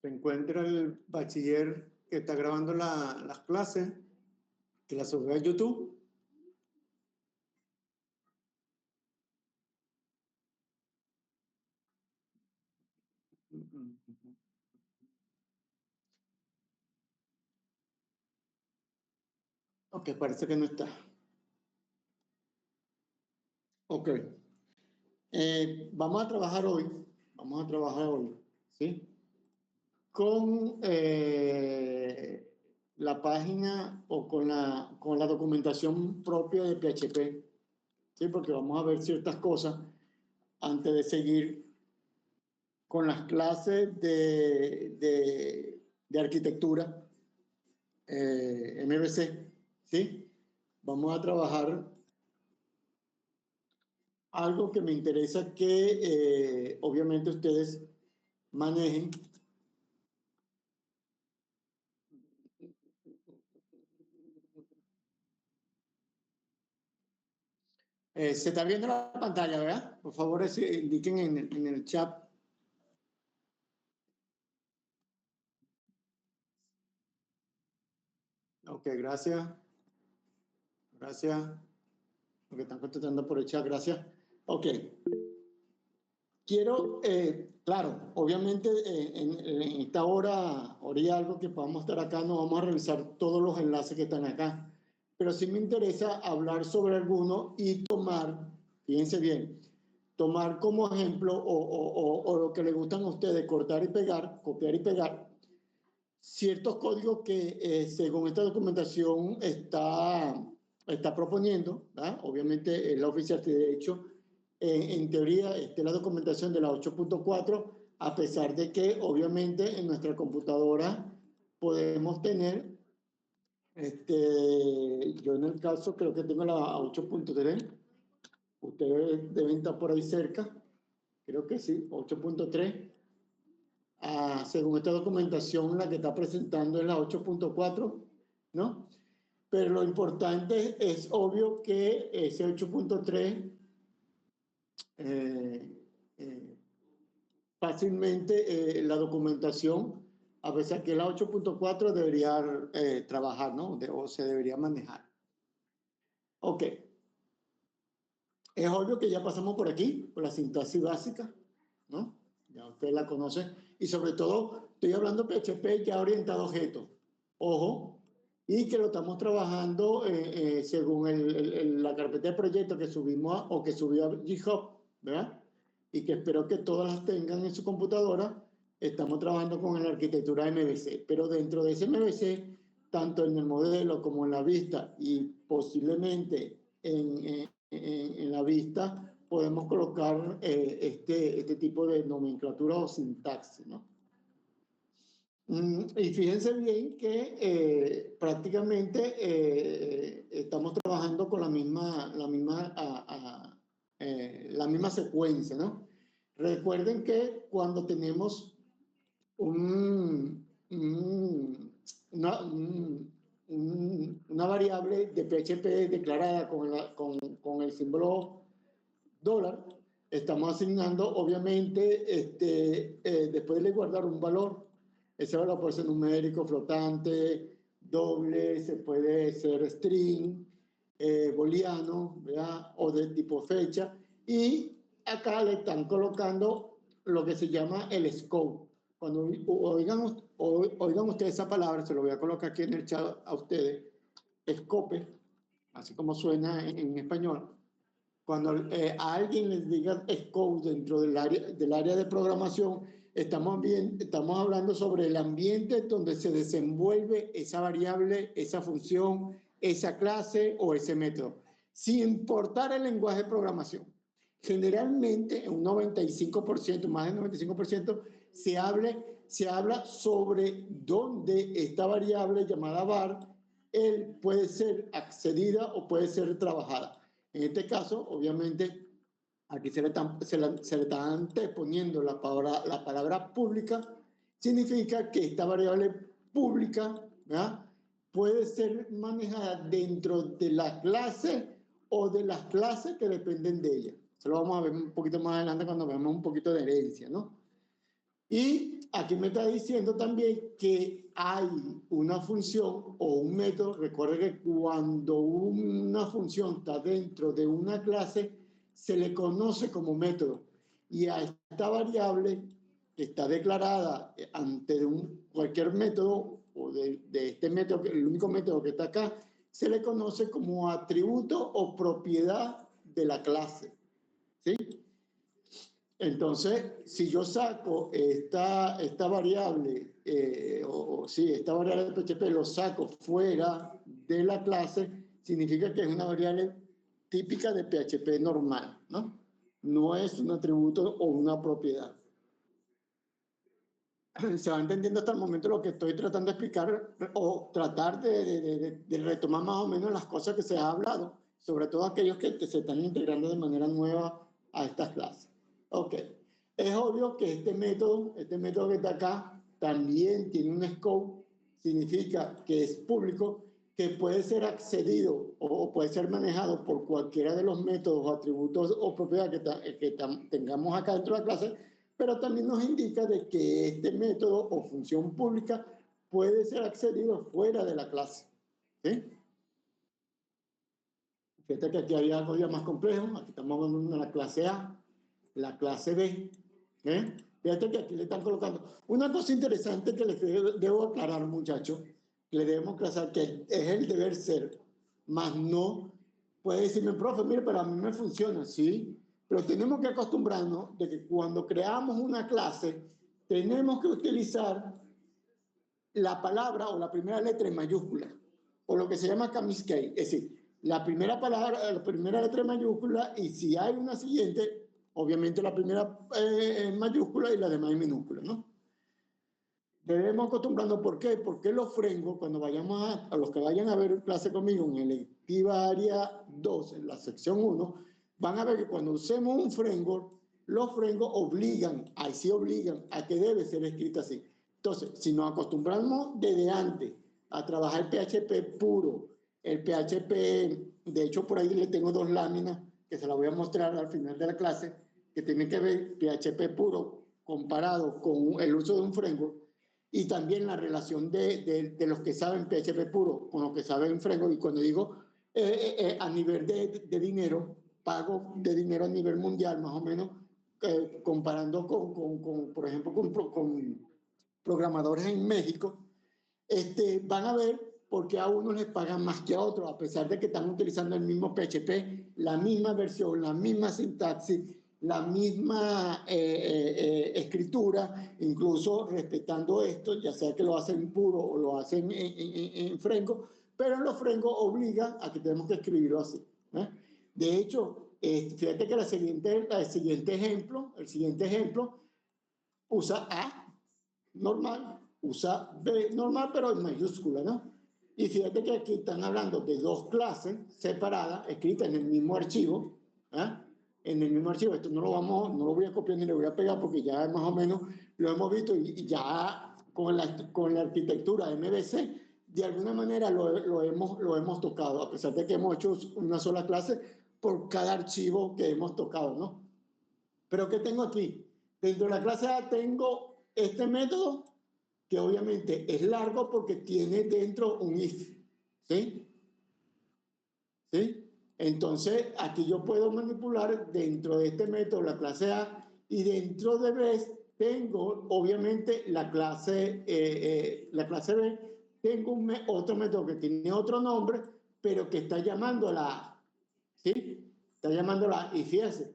Se encuentra el bachiller que está grabando las clases, que las sube a YouTube. Ok, parece que no está. Ok. Vamos a trabajar hoy, ¿sí? Con la página o con la documentación propia de PHP, ¿sí? Porque vamos a ver ciertas cosas antes de seguir con las clases de arquitectura MVC, ¿sí? Vamos a trabajar algo que me interesa que obviamente ustedes manejen. Se está viendo la pantalla, ¿verdad? Por favor, indiquen en el chat. Ok, gracias. Gracias. Porque están contestando por el chat, gracias. Ok. Quiero, claro, obviamente en esta hora y algo que podamos estar acá, no vamos a revisar todos los enlaces que están acá. Pero sí me interesa hablar sobre algunos y tomar, fíjense bien, tomar como ejemplo o lo que les gustan a ustedes, cortar y pegar, copiar y pegar, ciertos códigos que según esta documentación está proponiendo, ¿verdad? Obviamente la oficial de hecho, en teoría, la documentación de la 8.4, a pesar de que obviamente en nuestra computadora podemos tener, yo en el caso creo que tengo la 8.3, ustedes deben estar por ahí cerca, creo que sí, 8.3. Según esta documentación, la que está presentando es la 8.4, ¿no? Pero lo importante es obvio que ese 8.3 fácilmente la documentación, a pesar que la 8.4 debería trabajar, ¿no? O se debería manejar. Ok. Es obvio que ya pasamos por aquí, por la sintaxis básica, ¿no? Ya ustedes la conocen. Y sobre todo, estoy hablando PHP ya orientado a objetos. Ojo, y que lo estamos trabajando según la carpeta de proyectos que subimos o que subió a GitHub, ¿verdad? Y que espero que todas las tengan en su computadora. Estamos trabajando con la arquitectura MVC, pero dentro de ese MVC, tanto en el modelo como en la vista y posiblemente en la vista, podemos colocar este tipo de nomenclatura o sintaxis, ¿no? Y fíjense bien que prácticamente estamos trabajando con la misma secuencia, ¿no? Recuerden que cuando tenemos una variable de PHP declarada con el símbolo dólar, estamos asignando, obviamente, después de guardar un valor. Ese valor puede ser numérico, flotante, doble, se puede ser string, booleano, ¿verdad? O de tipo fecha. Y acá le están colocando lo que se llama el scope. Cuando oigan ustedes esa palabra, se lo voy a colocar aquí en el chat a ustedes, scope, así como suena en español. Cuando a alguien les diga scope dentro del área de programación, estamos hablando sobre el ambiente donde se desenvuelve esa variable, esa función, esa clase o ese método, sin importar el lenguaje de programación. Generalmente, un 95%, más del 95%, se habla sobre dónde esta variable llamada var puede ser accedida o puede ser trabajada. En este caso, obviamente, aquí se le está anteponiendo la palabra pública, significa que esta variable pública, ¿verdad?, puede ser manejada dentro de la clase o de las clases que dependen de ella. Eso lo vamos a ver un poquito más adelante cuando veamos un poquito de herencia, ¿no? Y aquí me está diciendo también que hay una función o un método. Recuerda que cuando una función está dentro de una clase, se le conoce como método. Y a esta variable que está declarada ante cualquier método o de este método, el único método que está acá, se le conoce como atributo o propiedad de la clase. ¿Sí? Entonces, si yo saco esta variable, esta variable de PHP lo saco fuera de la clase, significa que es una variable típica de PHP normal, ¿no? No es un atributo o una propiedad. Se va entendiendo hasta el momento lo que estoy tratando de explicar o tratar de retomar más o menos las cosas que se ha hablado, sobre todo aquellos que se están integrando de manera nueva a estas clases. Ok, es obvio que este método que está acá, también tiene un scope, significa que es público, que puede ser accedido o puede ser manejado por cualquiera de los métodos, atributos o propiedades que tengamos acá dentro de la clase, pero también nos indica de que este método o función pública puede ser accedido fuera de la clase. ¿Sí? Fíjate que aquí hay algo ya más complejo. Aquí estamos hablando de la clase A, la clase B. ¿Eh? Fíjate que aquí le están colocando. Una cosa interesante que les debo aclarar, muchachos, que le debemos aclarar, que es el deber ser, más no puede decirme, profe, mire, pero a mí me funciona, sí, pero tenemos que acostumbrarnos de que cuando creamos una clase, tenemos que utilizar la palabra o la primera letra en mayúscula, o lo que se llama Kamiskei, es decir, la primera palabra, la primera letra en mayúscula, y si hay una siguiente, obviamente la primera en mayúscula y la demás en minúscula, ¿no? Debemos acostumbrarnos, ¿por qué? Porque los frengos, cuando vayamos a los que vayan a ver clase conmigo en electiva área 2, en la sección 1, van a ver que cuando usemos un framework, los frameworks obligan, ahí sí obligan, a que debe ser escrito así. Entonces, si nos acostumbramos desde antes a trabajar el PHP puro, el PHP, de hecho por ahí le tengo dos láminas que se las voy a mostrar al final de la clase, que tienen que ver PHP puro comparado con el uso de un framework, y también la relación de los que saben PHP puro con los que saben framework. Y cuando digo a nivel de dinero, pago de dinero a nivel mundial, más o menos, comparando por ejemplo, con programadores en México, van a ver por qué a unos les pagan más que a otros, a pesar de que están utilizando el mismo PHP, la misma versión, la misma sintaxis, la misma escritura, incluso respetando esto, ya sea que lo hacen puro o lo hacen en Frengo, pero en los Frengos obligan a que tenemos que escribirlo así. De hecho, fíjate que el siguiente ejemplo usa A normal, usa B normal, pero en mayúscula, ¿no? Y fíjate que aquí están hablando de dos clases separadas, escritas en el mismo archivo, ¿eh? En el mismo archivo. Esto no lo voy a copiar ni le voy a pegar porque ya más o menos lo hemos visto y ya con la arquitectura MVC, de alguna manera lo hemos tocado, a pesar de que hemos hecho una sola clase por cada archivo que hemos tocado, ¿no? Pero ¿qué tengo aquí? Dentro de la clase A tengo este método que obviamente es largo porque tiene dentro un if, ¿sí? ¿Sí? Entonces, aquí yo puedo manipular dentro de este método la clase A y dentro de B tengo obviamente la clase B, tengo otro método que tiene otro nombre, pero que está llamando a la A, ¿sí? Está llamando a la A y fíjese,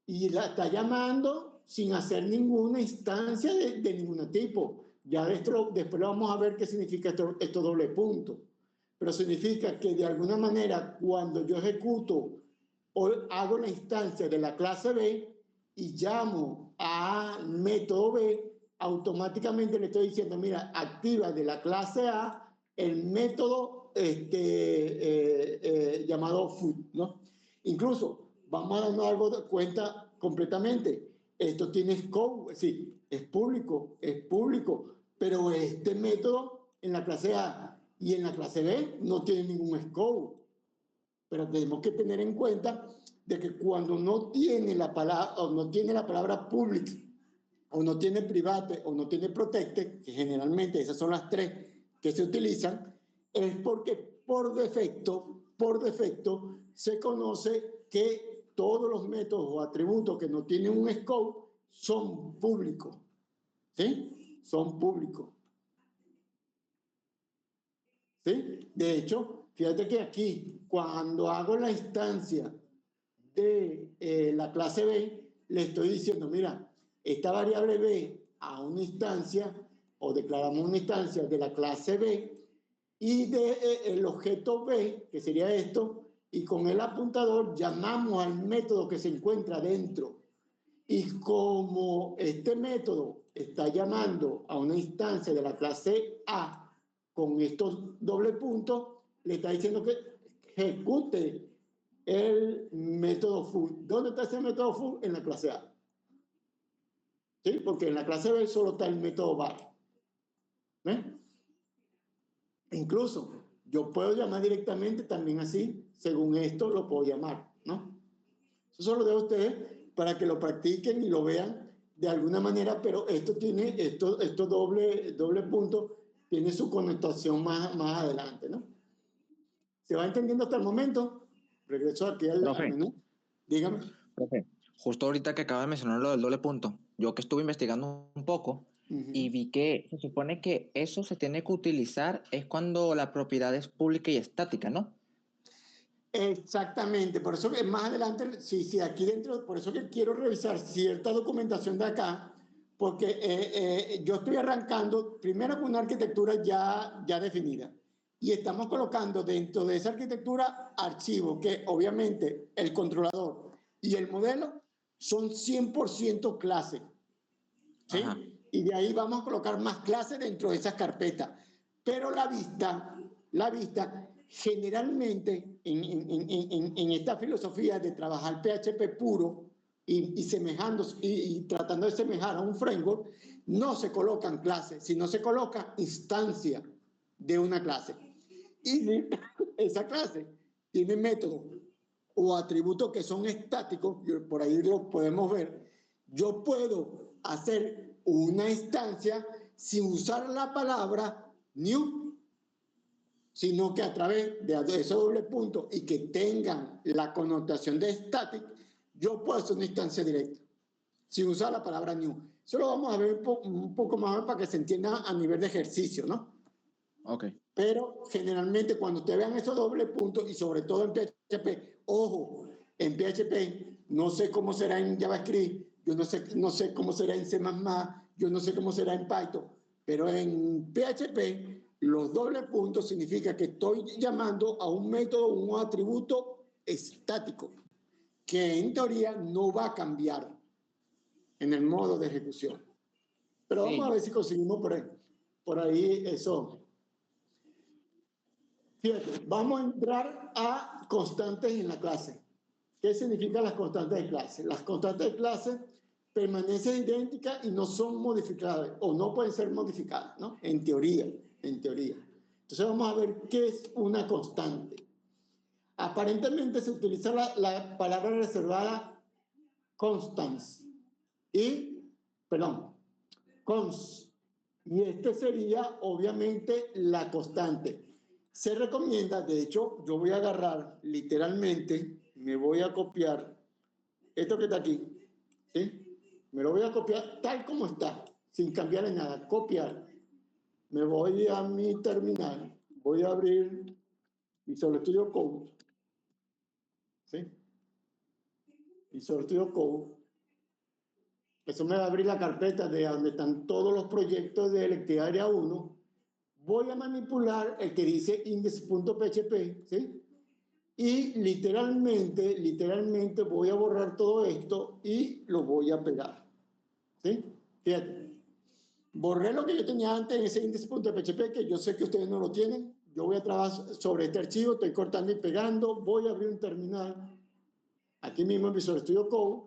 y la está llamando sin hacer ninguna instancia de ningún tipo. Ya después vamos a ver qué significa esto doble punto. Pero significa que de alguna manera cuando yo ejecuto o hago la instancia de la clase B y llamo al método B, automáticamente le estoy diciendo, mira, activa de la clase A el método llamado food, ¿no? Incluso vamos a darnos algo de cuenta completamente. Esto tiene scope, sí, es público, pero este método en la clase A y en la clase B no tiene ningún scope. Pero tenemos que tener en cuenta de que cuando no tiene la palabra public o no tiene private o no tiene protected, que generalmente esas son las tres que se utilizan, es porque por defecto se conoce que todos los métodos o atributos que no tienen un scope son públicos. ¿Sí? Son públicos. ¿Sí? De hecho, fíjate que aquí, cuando hago la instancia de la clase B, le estoy diciendo, mira, esta variable B a una instancia, o declaramos una instancia de la clase B, y el objeto B, que sería esto, y con el apuntador llamamos al método que se encuentra dentro. Y como este método está llamando a una instancia de la clase A con estos doble puntos, le está diciendo que ejecute el método full. ¿Dónde está ese método full? En la clase A. ¿Sí? Porque en la clase B solo está el método var. ¿Ves? Incluso yo puedo llamar directamente también así, según esto lo puedo llamar, ¿no? Eso solo dejo a ustedes para que lo practiquen y lo vean de alguna manera, pero esto tiene, esto doble punto, tiene su connotación más adelante, ¿no? ¿Se va entendiendo hasta el momento? Regreso aquí al menú. Dígame. Profe, justo ahorita que acaba de mencionar lo del doble punto, yo que estuve investigando un poco y vi que se supone que eso se tiene que utilizar es cuando la propiedad es pública y estática, ¿no? Exactamente, por eso que más adelante, sí, aquí dentro, por eso que quiero revisar cierta documentación de acá, porque yo estoy arrancando primero con una arquitectura ya definida y estamos colocando dentro de esa arquitectura archivos que obviamente el controlador y el modelo son 100% clase, ¿sí? Ajá. Y de ahí vamos a colocar más clases dentro de esas carpetas, pero la vista generalmente en esta filosofía de trabajar PHP puro y tratando de semejar a un framework, no se colocan clases, sino se coloca instancia de una clase. Y esa clase tiene métodos o atributos que son estáticos, por ahí lo podemos ver. Yo puedo hacer una instancia sin usar la palabra new, sino que a través de ese doble punto y que tengan la connotación de static, yo puedo hacer una instancia directa, sin usar la palabra new. Eso lo vamos a ver un poco más para que se entienda a nivel de ejercicio, ¿no? Ok. Pero generalmente cuando ustedes vean esos doble puntos, y sobre todo en PHP, ojo, en PHP, no sé cómo será en JavaScript, yo no sé cómo será en C++, yo no sé cómo será en Python, pero en PHP los dobles puntos significa que estoy llamando a un método, un atributo estático, que en teoría no va a cambiar en el modo de ejecución. Pero vamos a ver si conseguimos por ahí eso. Fíjate, vamos a entrar a constantes en la clase. ¿Qué significan las constantes de clase? Las constantes de clase permanecen idénticas y no son modificadas o no pueden ser modificadas, ¿no? En teoría. Entonces vamos a ver qué es una constante. Aparentemente se utiliza la palabra reservada constans cons. Y este sería obviamente la constante. Se recomienda, de hecho, yo voy a agarrar literalmente, me voy a copiar esto que está aquí, ¿sí? Me lo voy a copiar tal como está, sin cambiarle nada, copiar. Me voy a mi terminal, voy a abrir Visual Studio Code, ¿sí? Visual Studio Code. Eso me va a abrir la carpeta de donde están todos los proyectos de Electricidad Área 1. Voy a manipular el que dice index.php, ¿sí? Y literalmente voy a borrar todo esto y lo voy a pegar, ¿sí? Fíjate, borré lo que yo tenía antes en ese index.php, que yo sé que ustedes no lo tienen. Yo voy a trabajar sobre este archivo, estoy cortando y pegando, voy a abrir un terminal, aquí mismo en Visual Studio Code,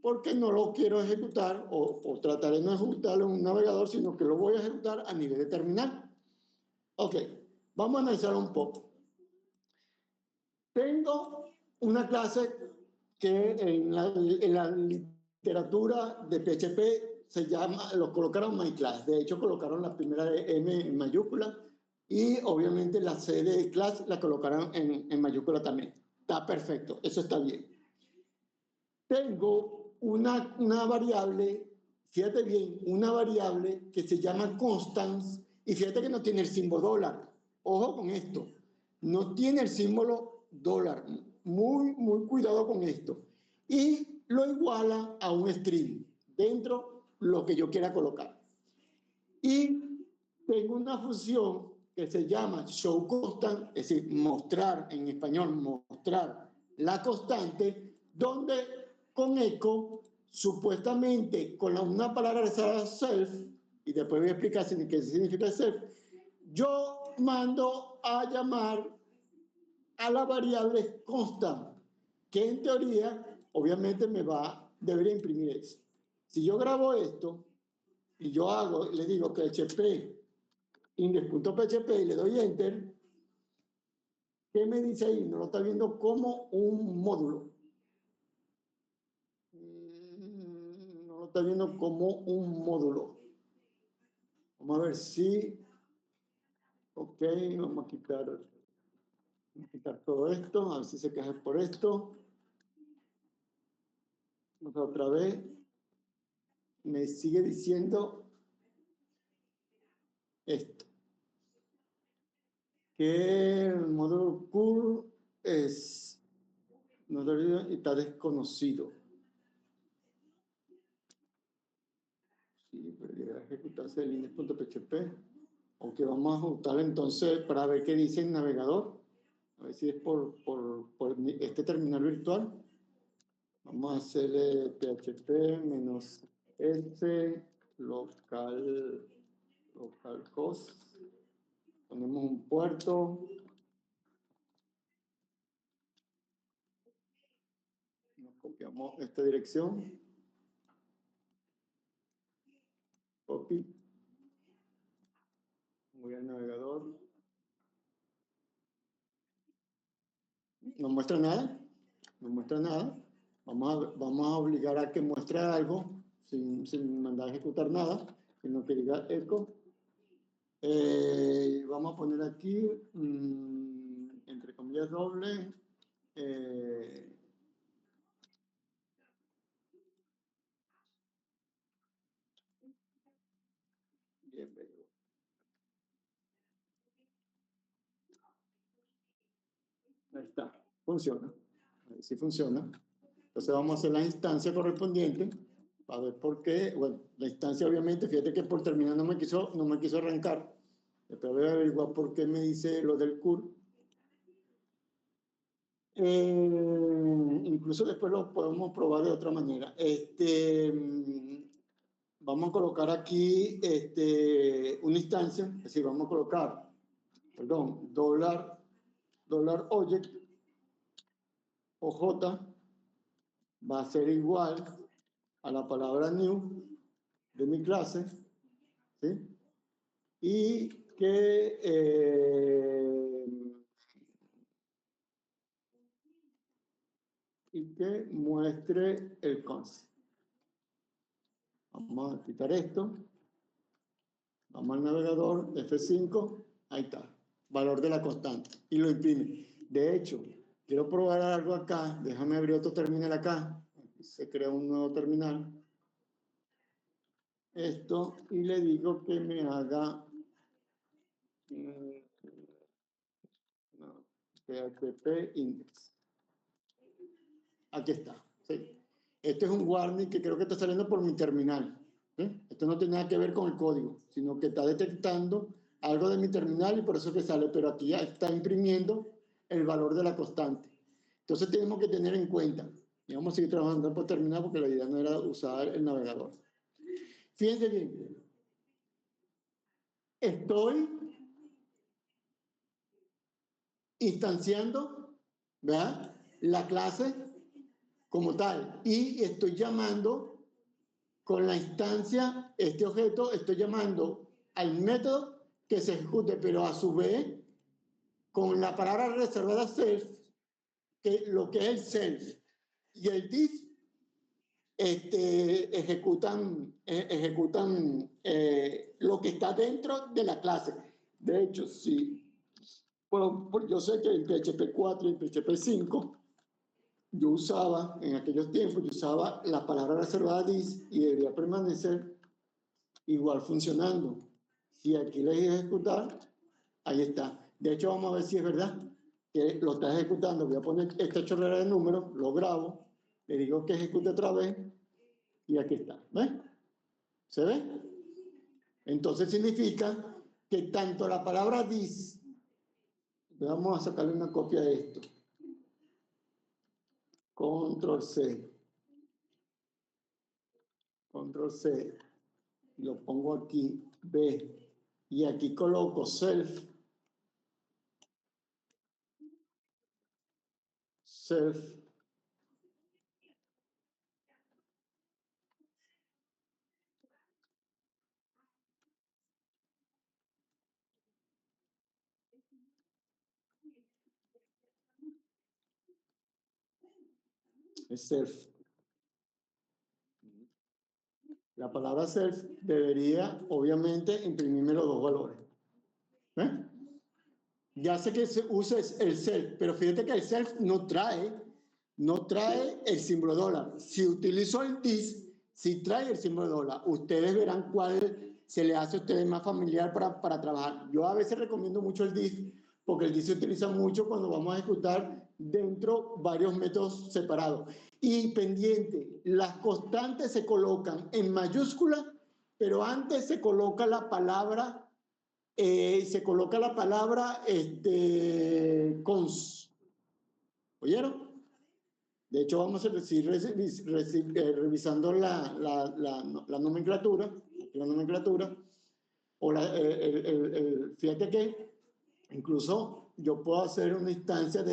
porque no lo quiero ejecutar o trataré de no ejecutarlo en un navegador, sino que lo voy a ejecutar a nivel de terminal. Ok, vamos a analizar un poco. Tengo una clase que en la literatura de PHP se llama, lo colocaron myClass. De hecho, colocaron la primera de M en mayúscula y obviamente la C de class la colocaron en mayúscula también. Está perfecto, eso está bien. Tengo una variable, fíjate bien, una variable que se llama constants y fíjate que no tiene el símbolo dólar. Ojo con esto, no tiene el símbolo dólar. Muy, muy cuidado con esto. Y lo iguala a un string dentro lo que yo quiera colocar. Y tengo una función que se llama showConstant, es decir, mostrar, en español, mostrar la constante, donde con echo, supuestamente con una palabra reservada self, y después voy a explicar qué significa self, yo mando a llamar a la variable constant, que en teoría, obviamente debería imprimir eso. Si yo grabo esto, y yo le digo que php index.php y le doy enter, ¿qué me dice ahí? No lo está viendo como un módulo. No lo está viendo como un módulo. Vamos a ver si... Ok, vamos a quitar todo esto, a ver si se queja por esto. Otra vez. Me sigue diciendo esto. Que el módulo curl está desconocido. Sí, pero llega a ejecutarse el index.php. Aunque vamos a ajustar entonces para ver qué dice el navegador. A ver si es por este terminal virtual. Vamos a hacerle php-s localhost. Ponemos un puerto. Nos copiamos esta dirección. Copy. Voy al navegador. No muestra nada. No muestra nada. Vamos a obligar a que muestre algo sin mandar a ejecutar nada, sino que diga echo. Vamos a poner aquí, entre comillas doble, bienvenido. Ahí está, funciona. Ahí sí funciona. Entonces vamos a hacer la instancia correspondiente para ver por qué. Bueno, la instancia obviamente, fíjate que por terminar no me quiso arrancar. Después voy a averiguar por qué me dice lo del curl. Incluso después lo podemos probar de otra manera. Vamos a colocar aquí una instancia, es decir, vamos a colocar, perdón, $object OJ va a ser igual a la palabra new de mi clase, ¿sí? Y que muestre el concept. Vamos a quitar esto. Vamos al navegador, F5, ahí está, valor de la constante, y lo imprime. De hecho, quiero probar algo acá, déjame abrir otro terminal acá, se crea un nuevo terminal. Esto, y le digo que me haga PHP index. Aquí está, ¿sí? Este es un warning que creo que está saliendo por mi terminal. ¿Sí? Esto no tiene nada que ver con el código, sino que está detectando algo de mi terminal y por eso que sale, pero aquí ya está imprimiendo el valor de la constante. Entonces tenemos que tener en cuenta, y vamos a seguir trabajando por terminar porque la idea no era usar el navegador. Fíjense bien, estoy instanciando, ¿verdad?, la clase como tal y estoy llamando con la instancia, este objeto, estoy llamando al método que se ejecute, pero a su vez, con la palabra reservada self, que lo que es el self y el this, ejecutan lo que está dentro de la clase. De hecho, sí. Bueno, yo sé que en PHP 4 y en PHP 5 yo usaba, en aquellos tiempos, yo usaba la palabra reservada this y debería permanecer igual funcionando. Si aquí le dije ejecutar, ahí está. De hecho, vamos a ver si es verdad que lo está ejecutando. Voy a poner esta chorrera de números, lo grabo, le digo que ejecute otra vez y aquí está. ¿Ves? ¿Se ve? Entonces significa que tanto la palabra this, vamos a sacarle una copia de esto. Control C. Control C. Lo pongo aquí, B. Y aquí coloco self. Self. Es self. La palabra self debería, obviamente, imprimirme los dos valores. ¿Eh? Ya sé que se usa el self, pero fíjate que el self no trae el símbolo dólar. Si utilizo el this, sí trae el símbolo dólar. Ustedes verán cuál se le hace a ustedes más familiar para trabajar. Yo a veces recomiendo mucho el this, porque el this se utiliza mucho cuando vamos a ejecutar dentro varios métodos separados. Y pendiente, las constantes se colocan en mayúscula, pero antes se coloca la palabra cons. ¿Oyeron? De hecho, vamos a seguir revisando la nomenclatura, o fíjate que incluso yo puedo hacer una instancia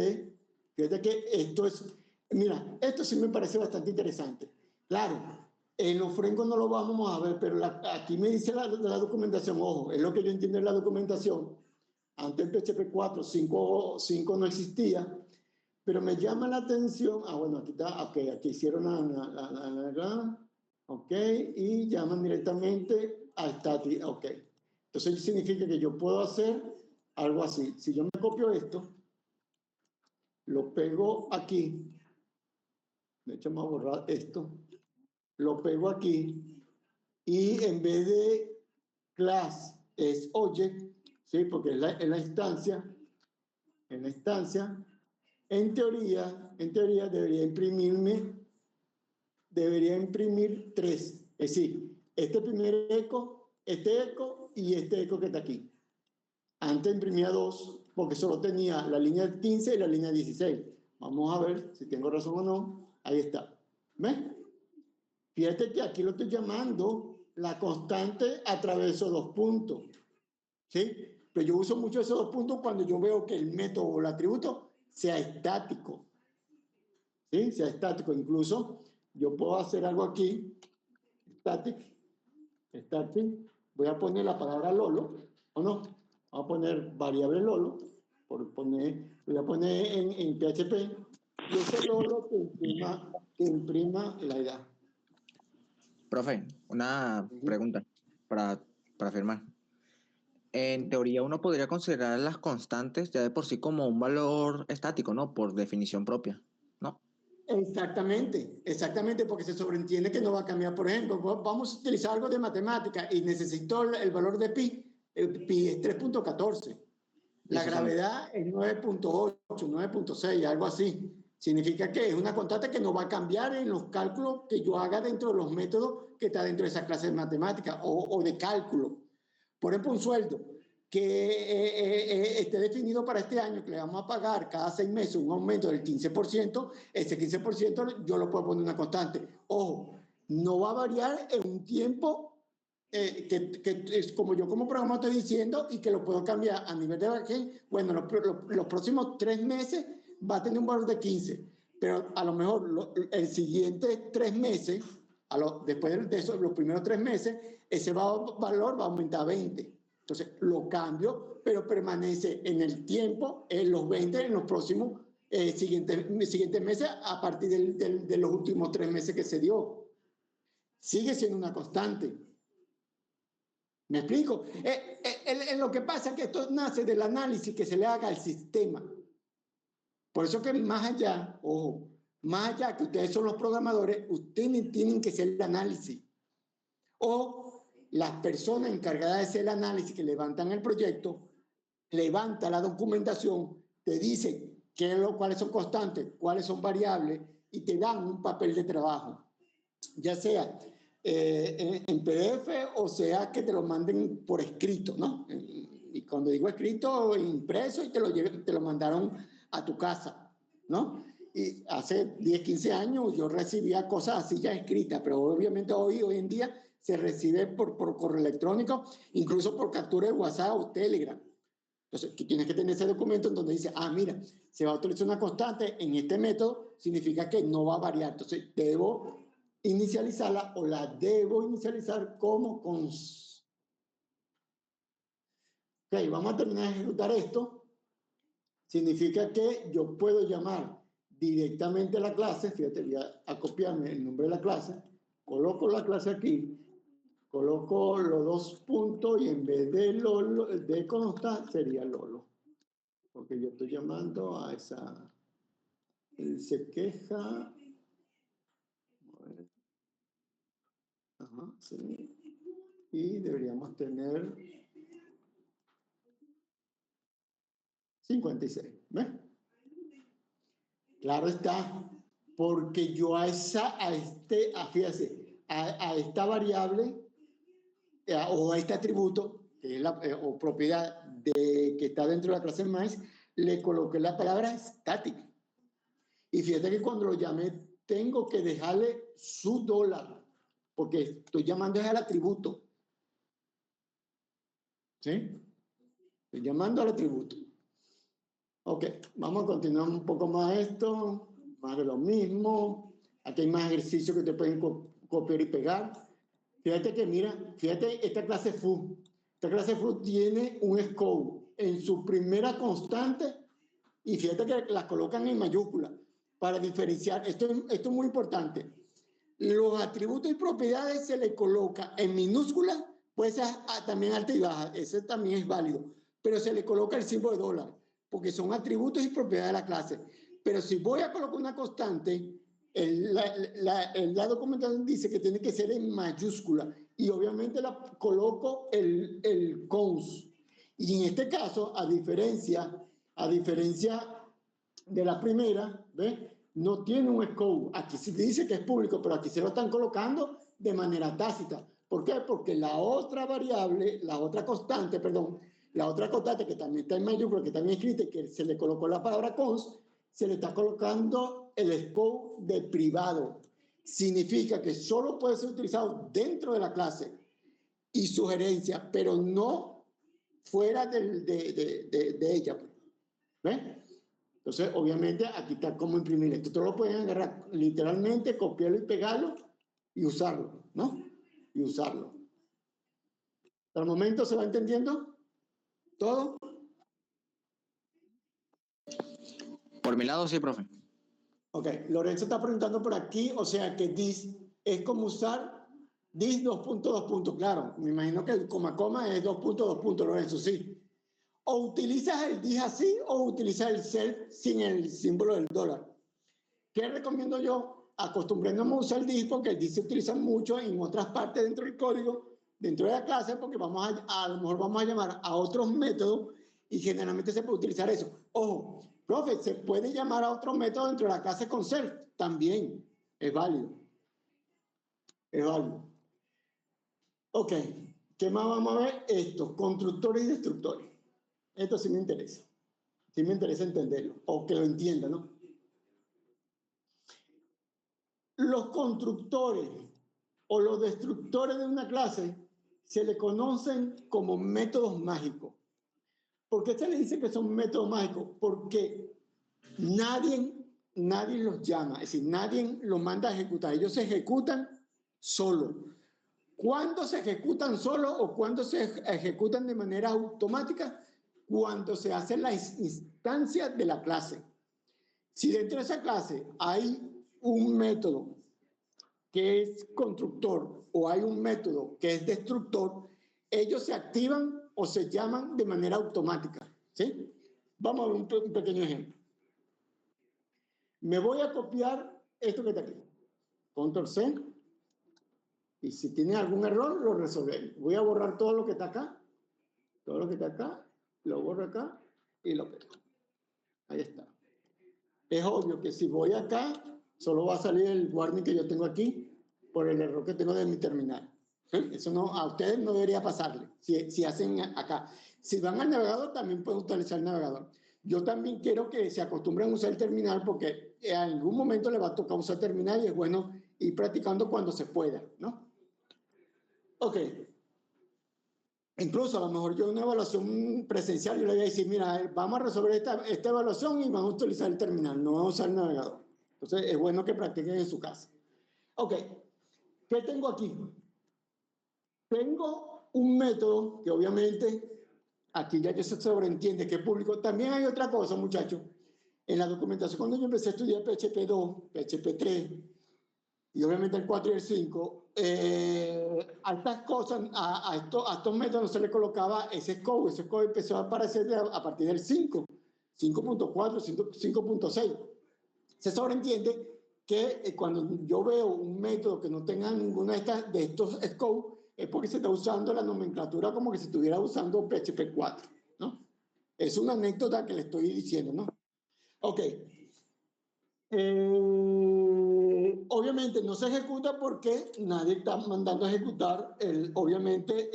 fíjate que esto es, mira, esto sí me parece bastante interesante. Claro, en los frameworks no lo vamos a ver, pero aquí me dice la documentación, ojo, es lo que yo entiendo en la documentación. Antes en PHP 4, 5 no existía, pero me llama la atención, bueno, aquí está, ok, aquí hicieron ok, y llaman directamente a static, ok. Entonces significa que yo puedo hacer algo así. Si yo me copio esto, lo pego aquí, de hecho me voy a borrar esto, lo pego aquí, y en vez de class es object, ¿sí? Porque es la instancia, en teoría debería imprimir 3, es decir, este primer eco, este eco y este eco que está aquí. Antes imprimía 2 porque solo tenía la línea 15 y la línea 16. Vamos a ver si tengo razón o no. Ahí está. ¿Ves? Fíjate que aquí lo estoy llamando la constante atraveso 2 puntos. ¿Sí? Pero yo uso mucho esos 2 puntos cuando yo veo que el método o el atributo sea estático. ¿Sí? Sea estático. Incluso yo puedo hacer algo aquí. Static. Voy a poner la palabra Lolo. ¿O no? Vamos a poner variable Lolo. Voy a poner en PHP. Y ese Lolo que imprima la edad. Profe, una pregunta para afirmar. En teoría uno podría considerar las constantes ya de por sí como un valor estático, ¿no? Por definición propia, ¿no? Exactamente, porque se sobreentiende que no va a cambiar. Por ejemplo, vamos a utilizar algo de matemática y necesito el valor de pi. El pi es 3.14. La gravedad es 9.8, 9.6, algo así. Significa que es una constante que no va a cambiar en los cálculos que yo haga dentro de los métodos que está dentro de esa clase de matemática o de cálculo. Por ejemplo, un sueldo que esté definido para este año, que le vamos a pagar cada 6 meses un aumento del 15%, ese 15% yo lo puedo poner una constante. Ojo, no va a variar en un tiempo que es como yo como programa estoy diciendo y que lo puedo cambiar a nivel de backend. Bueno, los próximos 3 meses va a tener un valor de 15, pero a lo mejor el siguiente 3 meses, después de eso, los primeros 3 meses, ese valor va a aumentar a 20. Entonces lo cambio, pero permanece en el tiempo, en los 20, en los próximos siguientes meses, a partir de los últimos 3 meses que se dio. sigue siendo una constante. ¿Me explico? Lo que pasa es que esto nace del análisis que se le haga al sistema. Por eso que más allá, ojo, más allá que ustedes son los programadores, ustedes tienen que hacer el análisis. O las personas encargadas de hacer el análisis que levantan el proyecto, levanta la documentación, te dice cuáles son constantes, cuáles son variables y te dan un papel de trabajo, ya sea en PDF o sea que te lo manden por escrito, ¿no? Y cuando digo escrito, impreso y te lo mandaron a tu casa, ¿no? Y hace 10, 15 años yo recibía cosas así ya escritas, pero obviamente hoy en día se recibe por correo electrónico, incluso por captura de WhatsApp o Telegram. Entonces, tú tienes que tener ese documento en donde dice, mira, se va a utilizar una constante en este método, significa que no va a variar. Entonces, debo inicializarla o la debo inicializar como const. Ok, vamos a terminar de ejecutar esto. Significa que yo puedo llamar directamente a la clase. Fíjate, voy a copiarme el nombre de la clase. Coloco la clase aquí. Coloco los dos puntos y en vez de Lolo, de constar, sería Lolo. Porque yo estoy llamando a esa. Él se queja. Ajá, sí. Y deberíamos tener 56. ¿Ves? Claro está. Porque yo fíjese, a esta variable o a este atributo, que es o propiedad que está dentro de la clase maíz, le coloqué la palabra static. Y fíjate que cuando lo llamé, tengo que dejarle su dólar, porque estoy llamando al atributo. ¿Sí? Estoy llamando al atributo. Ok, vamos a continuar un poco más esto, más de lo mismo. Aquí hay más ejercicios que te pueden copiar y pegar. Fíjate que, mira, fíjate esta clase foo. Esta clase foo tiene un scope en su primera constante y fíjate que las colocan en mayúscula para diferenciar. Esto es muy importante. Los atributos y propiedades se le coloca en minúscula, puede ser también alta y baja, ese también es válido, pero se le coloca el símbolo de dólar, porque son atributos y propiedades de la clase. Pero si voy a colocar una constante, la documentación dice que tiene que ser en mayúscula y obviamente la coloco el cons. Y en este caso, a diferencia de la primera, ¿ves? No tiene un scope. Aquí se dice que es público, pero aquí se lo están colocando de manera tácita. ¿Por qué? Porque la otra variable, la otra constante que también está en mayúscula, que también escrita, que se le colocó la palabra const, se le está colocando el scope de privado. Significa que solo puede ser utilizado dentro de la clase y sugerencia, pero no fuera de ella. ¿Ves? Entonces, obviamente, aquí está cómo imprimir esto. Tú lo puedes agarrar literalmente, copiarlo y pegarlo y usarlo, ¿no? Y usarlo. ¿Hasta el momento se va entendiendo todo? Por mi lado, sí, profe. Ok, Lorenzo está preguntando por aquí, o sea que this es como usar this 2.2 claro, me imagino que el coma es 2.2 Lorenzo, sí. O utilizas el this así o utilizas el self sin el símbolo del dólar. ¿Qué recomiendo yo? Acostumbrémonos a usar el this porque el this se utiliza mucho en otras partes dentro del código, dentro de la clase, porque a lo mejor vamos a llamar a otros métodos y generalmente se puede utilizar eso. Ojo, profe, se puede llamar a otro método dentro de la clase con self, también es válido. Es válido. Ok, ¿qué más vamos a ver? Esto, constructores y destructores. Esto sí me interesa. Sí me interesa entenderlo, o que lo entienda, ¿no? Los constructores o los destructores de una clase se le conocen como métodos mágicos. ¿Por qué se le dice que son métodos mágicos? Porque nadie los llama, es decir, nadie los manda a ejecutar. Ellos se ejecutan solo. ¿Cuándo se ejecutan solo o cuándo se ejecutan de manera automática? Cuando se hace la instancia de la clase. Si dentro de esa clase hay un método que es constructor o hay un método que es destructor, ellos se activan o se llaman de manera automática, ¿sí? Vamos a ver un pequeño ejemplo. Me voy a copiar esto que está aquí. Control C. Y si tiene algún error, lo resolvemos. Voy a borrar todo lo que está acá. Todo lo que está acá. Lo borro acá y lo pego. Ahí está. Es obvio que si voy acá, solo va a salir el warning que yo tengo aquí por el error que tengo de mi terminal. ¿Sí? Eso no, a ustedes no debería pasarle si hacen acá. Si van al navegador, también pueden utilizar el navegador. Yo también quiero que se acostumbren a usar el terminal porque en algún momento les va a tocar usar terminal y es bueno ir practicando cuando se pueda, ¿no? Ok. Incluso a lo mejor yo en una evaluación presencial yo le voy a decir, mira, vamos a resolver esta evaluación y vamos a utilizar el terminal, no vamos a usar el navegador. Entonces es bueno que practiquen en su casa. Ok, ¿qué tengo aquí? Tengo un método que obviamente aquí ya se sobreentiende que es público. También hay otra cosa, muchachos. En la documentación, cuando yo empecé a estudiar PHP 2, PHP 3 y obviamente el 4 y el 5, a estas cosas, a estos métodos no se le colocaba ese scope. Ese scope empezó a aparecer a partir del 5, 5.4, 5.6. Se sobreentiende que cuando yo veo un método que no tenga ninguna de estos scopes, es porque se está usando la nomenclatura como que se estuviera usando PHP 4, ¿no? Es una anécdota que le estoy diciendo, ¿no? Ok. Obviamente no se ejecuta porque nadie está mandando a ejecutar obviamente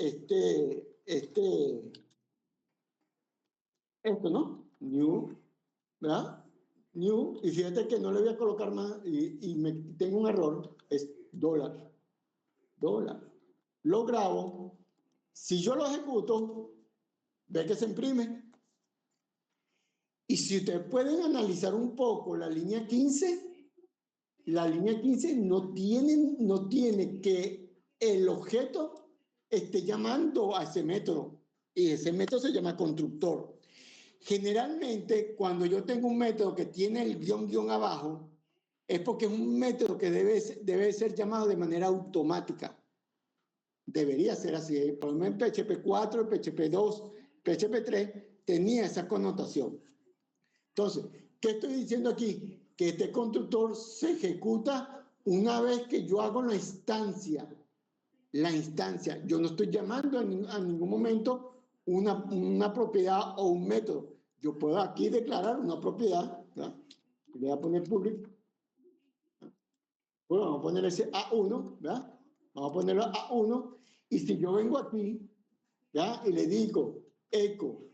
esto, ¿no? New, ¿verdad? New, y fíjate que no le voy a colocar más y tengo un error, es dólar. Lo grabo, si yo lo ejecuto, ve que se imprime. Y si ustedes pueden analizar un poco la línea 15 no tiene que el objeto esté llamando a ese método, y ese método se llama constructor. Generalmente, cuando yo tengo un método que tiene el guión abajo, es porque es un método que debe ser llamado de manera automática. Debería ser así. Por lo menos en PHP 4, PHP 2, PHP 3 tenía esa connotación. Entonces, ¿qué estoy diciendo aquí? Que este constructor se ejecuta una vez que yo hago la instancia. Yo no estoy llamando a ningún momento una propiedad o un método. Yo puedo aquí declarar una propiedad, ¿verdad? Le voy a poner public. Bueno, vamos a poner ese A1, ¿verdad? Vamos a ponerlo A1. Y si yo vengo aquí, ¿ya? Y le digo eco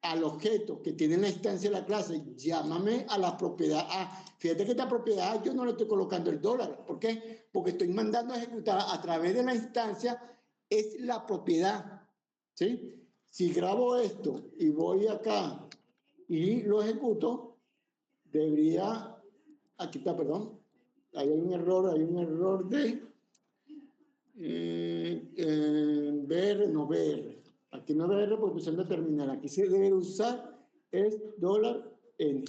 al objeto que tiene la instancia de la clase, llámame a la propiedad A. Fíjate que esta propiedad yo no le estoy colocando el dólar. ¿Por qué? Porque estoy mandando a ejecutar a través de la instancia, es la propiedad. ¿Sí? Si grabo esto y voy acá y lo ejecuto, debería, aquí está, perdón, hay un error de BR, no BR. Aquí no BR porque usando terminal. Aquí se debe usar es $N.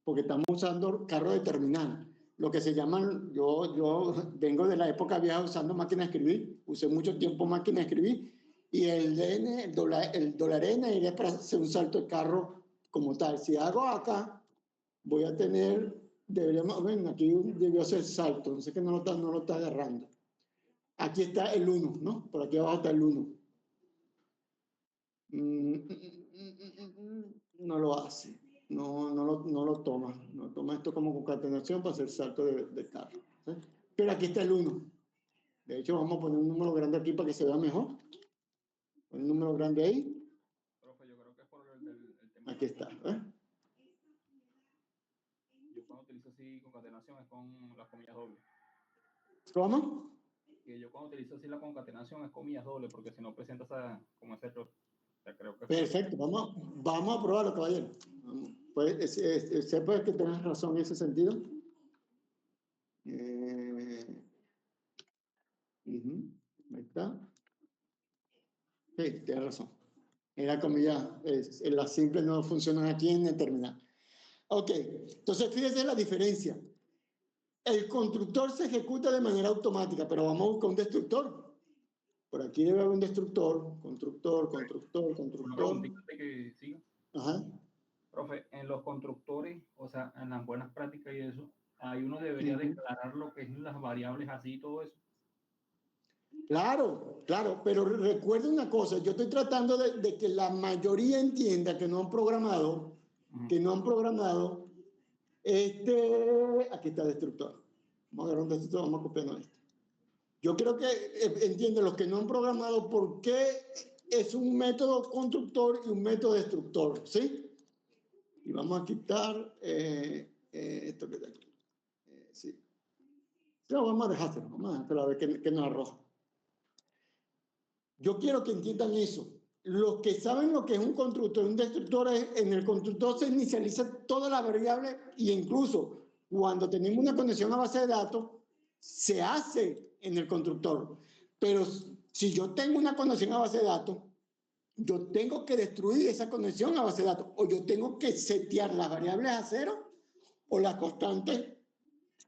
Porque estamos usando carro de terminal. Lo que se llaman, yo vengo de la época vieja usando máquina de escribir. Usé mucho tiempo máquina de escribir. Y el DN, el dólar N, iría para hacer un salto de carro como tal. Si hago acá, voy a tener, deberíamos, ven, aquí debió hacer salto. No sé que no lo está agarrando. Aquí está el 1, ¿no? Por aquí abajo está el 1. No lo hace. No lo toma. No toma esto como concatenación para hacer salto de carro. ¿Sí? Pero aquí está el 1. De hecho, vamos a poner un número grande aquí para que se vea mejor. Pon un número grande ahí. Profe, yo creo que es por el tema. Aquí está. Yo cuando utilizo así concatenación es con las comillas dobles. ¿Cómo? Que yo cuando utilizo así la concatenación es comillas dobles, porque si no presenta como ese error. O sea, creo que perfecto, vamos a probarlo, caballero. Pues, sepa que tienes razón en ese sentido. Ahí está. Sí, tienes razón. Era comilla, las simples no funcionan aquí en el terminal. Ok, entonces fíjense la diferencia. el constructor se ejecuta de manera automática, pero vamos a buscar un destructor. Por aquí debe haber un destructor, constructor. Una preguntita que siga. Ajá. Profe, en los constructores, o sea, en las buenas prácticas y eso, ahí uno debería declarar lo que es las variables así y todo eso. Claro, pero recuerda una cosa, yo estoy tratando de que la mayoría entienda que no han programado, aquí está el destructor. Vamos a agarrar un destructor, vamos a copiarnos esto. Yo creo que entienden los que no han programado por qué es un método constructor y un método destructor, ¿sí? Y vamos a quitar esto que está aquí. Sí. No, vamos a dejárselo a ver qué nos arroja. Yo quiero que entiendan eso. Los que saben lo que es un constructor y un destructor, en el constructor se inicializa todas las variables e incluso cuando tenemos una conexión a base de datos, se hace en el constructor. Pero si yo tengo una conexión a base de datos, yo tengo que destruir esa conexión a base de datos o yo tengo que setear las variables a cero o las constantes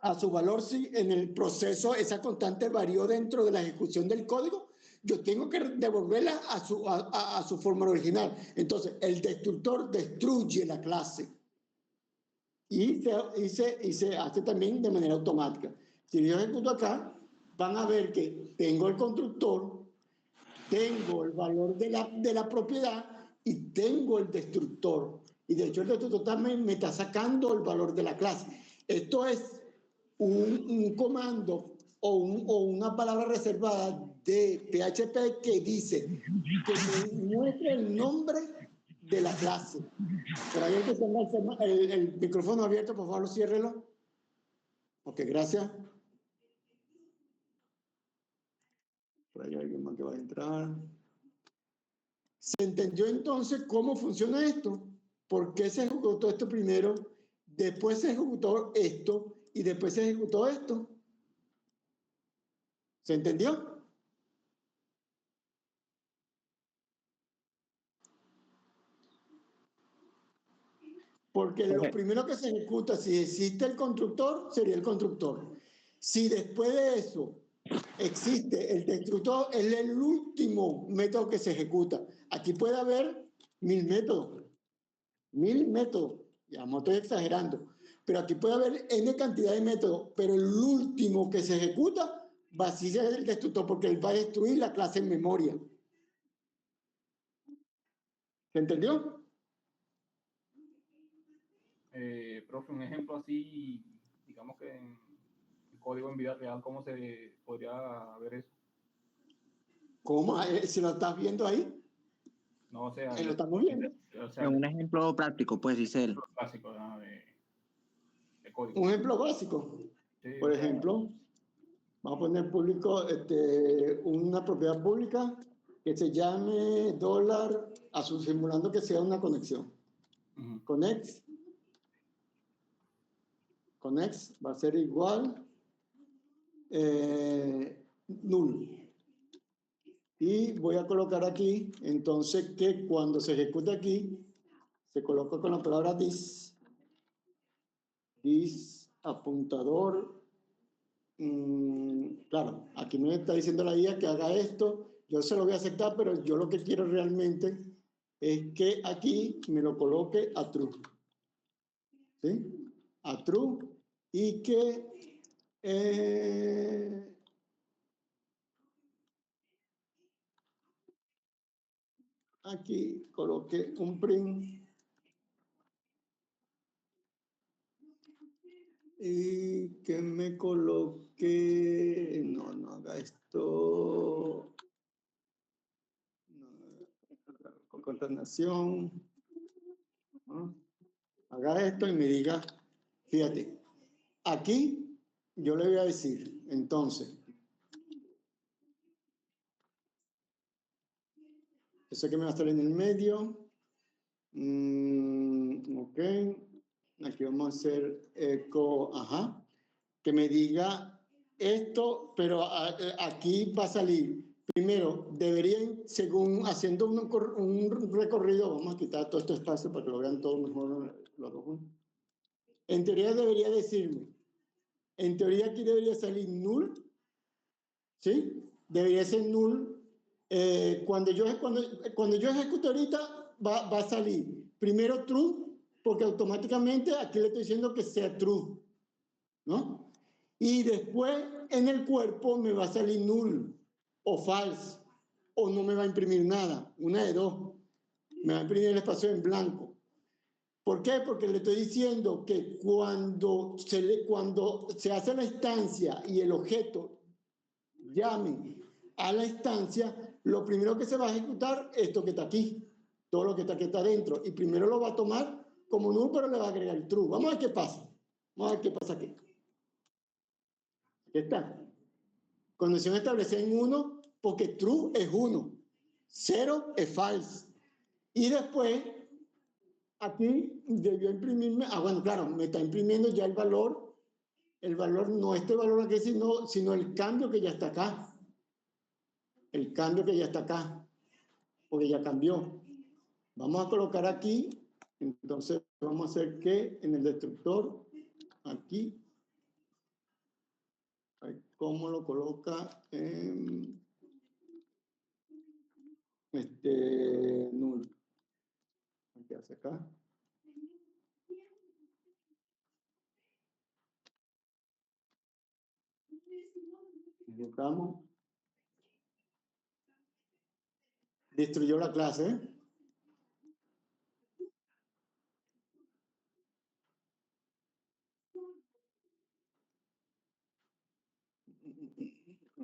a su valor si en el proceso esa constante varió dentro de la ejecución del código. Yo tengo que devolverla a su forma original. Entonces, el destructor destruye la clase y se hace también de manera automática. Si yo ejecuto acá, van a ver que tengo el constructor, tengo el valor de la propiedad y tengo el destructor. Y de hecho, el destructor también me está sacando el valor de la clase. Esto es un comando o una palabra reservada de PHP que dice que me muestre el nombre de la clase. Por ahí el que tenga el micrófono abierto, por favor, ciérrelo. Ok, gracias. Por ahí hay alguien más que va a entrar. ¿Se entendió entonces cómo funciona esto? ¿Por qué se ejecutó esto primero? Después se ejecutó esto y después se ejecutó esto. ¿Se entendió? Porque lo primero que se ejecuta, si existe el constructor, sería el constructor. Si después de eso existe el destructor, es el último método que se ejecuta. Aquí puede haber 1000 métodos. 1000 métodos. Ya no estoy exagerando. Pero aquí puede haber N cantidad de métodos. Pero el último que se ejecuta va a ser el destructor porque él va a destruir la clase en memoria. ¿Se entendió? Profe, un ejemplo así, digamos que en código en vida real, ¿cómo se podría ver eso? ¿Cómo? ¿Se lo estás viendo ahí? No, o sea, ¿Lo estamos viendo? O sea, un ejemplo práctico, pues dice él. Básico, de código. Un ejemplo básico. Sí, Por ejemplo, vamos a poner público, una propiedad pública que se llame dólar, simulando que sea una conexión. Connect va a ser igual null. Y voy a colocar aquí, entonces, que cuando se ejecute aquí, se coloca con la palabra this apuntador. Claro, aquí me está diciendo la IA que haga esto, yo se lo voy a aceptar, pero yo lo que quiero realmente es que aquí me lo coloque a true. ¿Sí? A true y que aquí coloque un print y que me coloque, no haga esto, con concatenación, ¿no? Haga esto y me diga, fíjate, aquí yo le voy a decir, entonces, yo sé que me va a estar en el medio, ok, aquí vamos a hacer eco, que me diga esto, pero aquí va a salir, primero, deberían, según haciendo un recorrido, vamos a quitar todo este espacio para que lo vean todo mejor los dos juntos. En teoría debería decirme, En teoría aquí debería salir null, ¿sí? Debería ser null. Cuando yo ejecute ahorita, va a salir primero true, porque automáticamente aquí le estoy diciendo que sea true, ¿no? Y después en el cuerpo me va a salir null o false, o no me va a imprimir nada, una de dos. Me va a imprimir el espacio en blanco. ¿Por qué? Porque le estoy diciendo que cuando se hace la instancia y el objeto llame a la instancia, lo primero que se va a ejecutar es esto que está aquí, todo lo que está aquí está adentro, y primero lo va a tomar como null, pero le va a agregar el true. Vamos a ver qué pasa. Vamos a ver qué pasa aquí. Aquí está. Condición establecida en 1, porque true es 1, 0 es false. Y después, aquí debió imprimirme, bueno, claro, me está imprimiendo ya el valor no este valor aquí, sino el cambio que ya está acá. El cambio que ya está acá, porque ya cambió. Vamos a colocar aquí, entonces vamos a hacer que en el destructor, aquí, ¿cómo lo coloca? Null. ¿Qué hace acá? Buscamos. Destruyó la clase, ¿eh?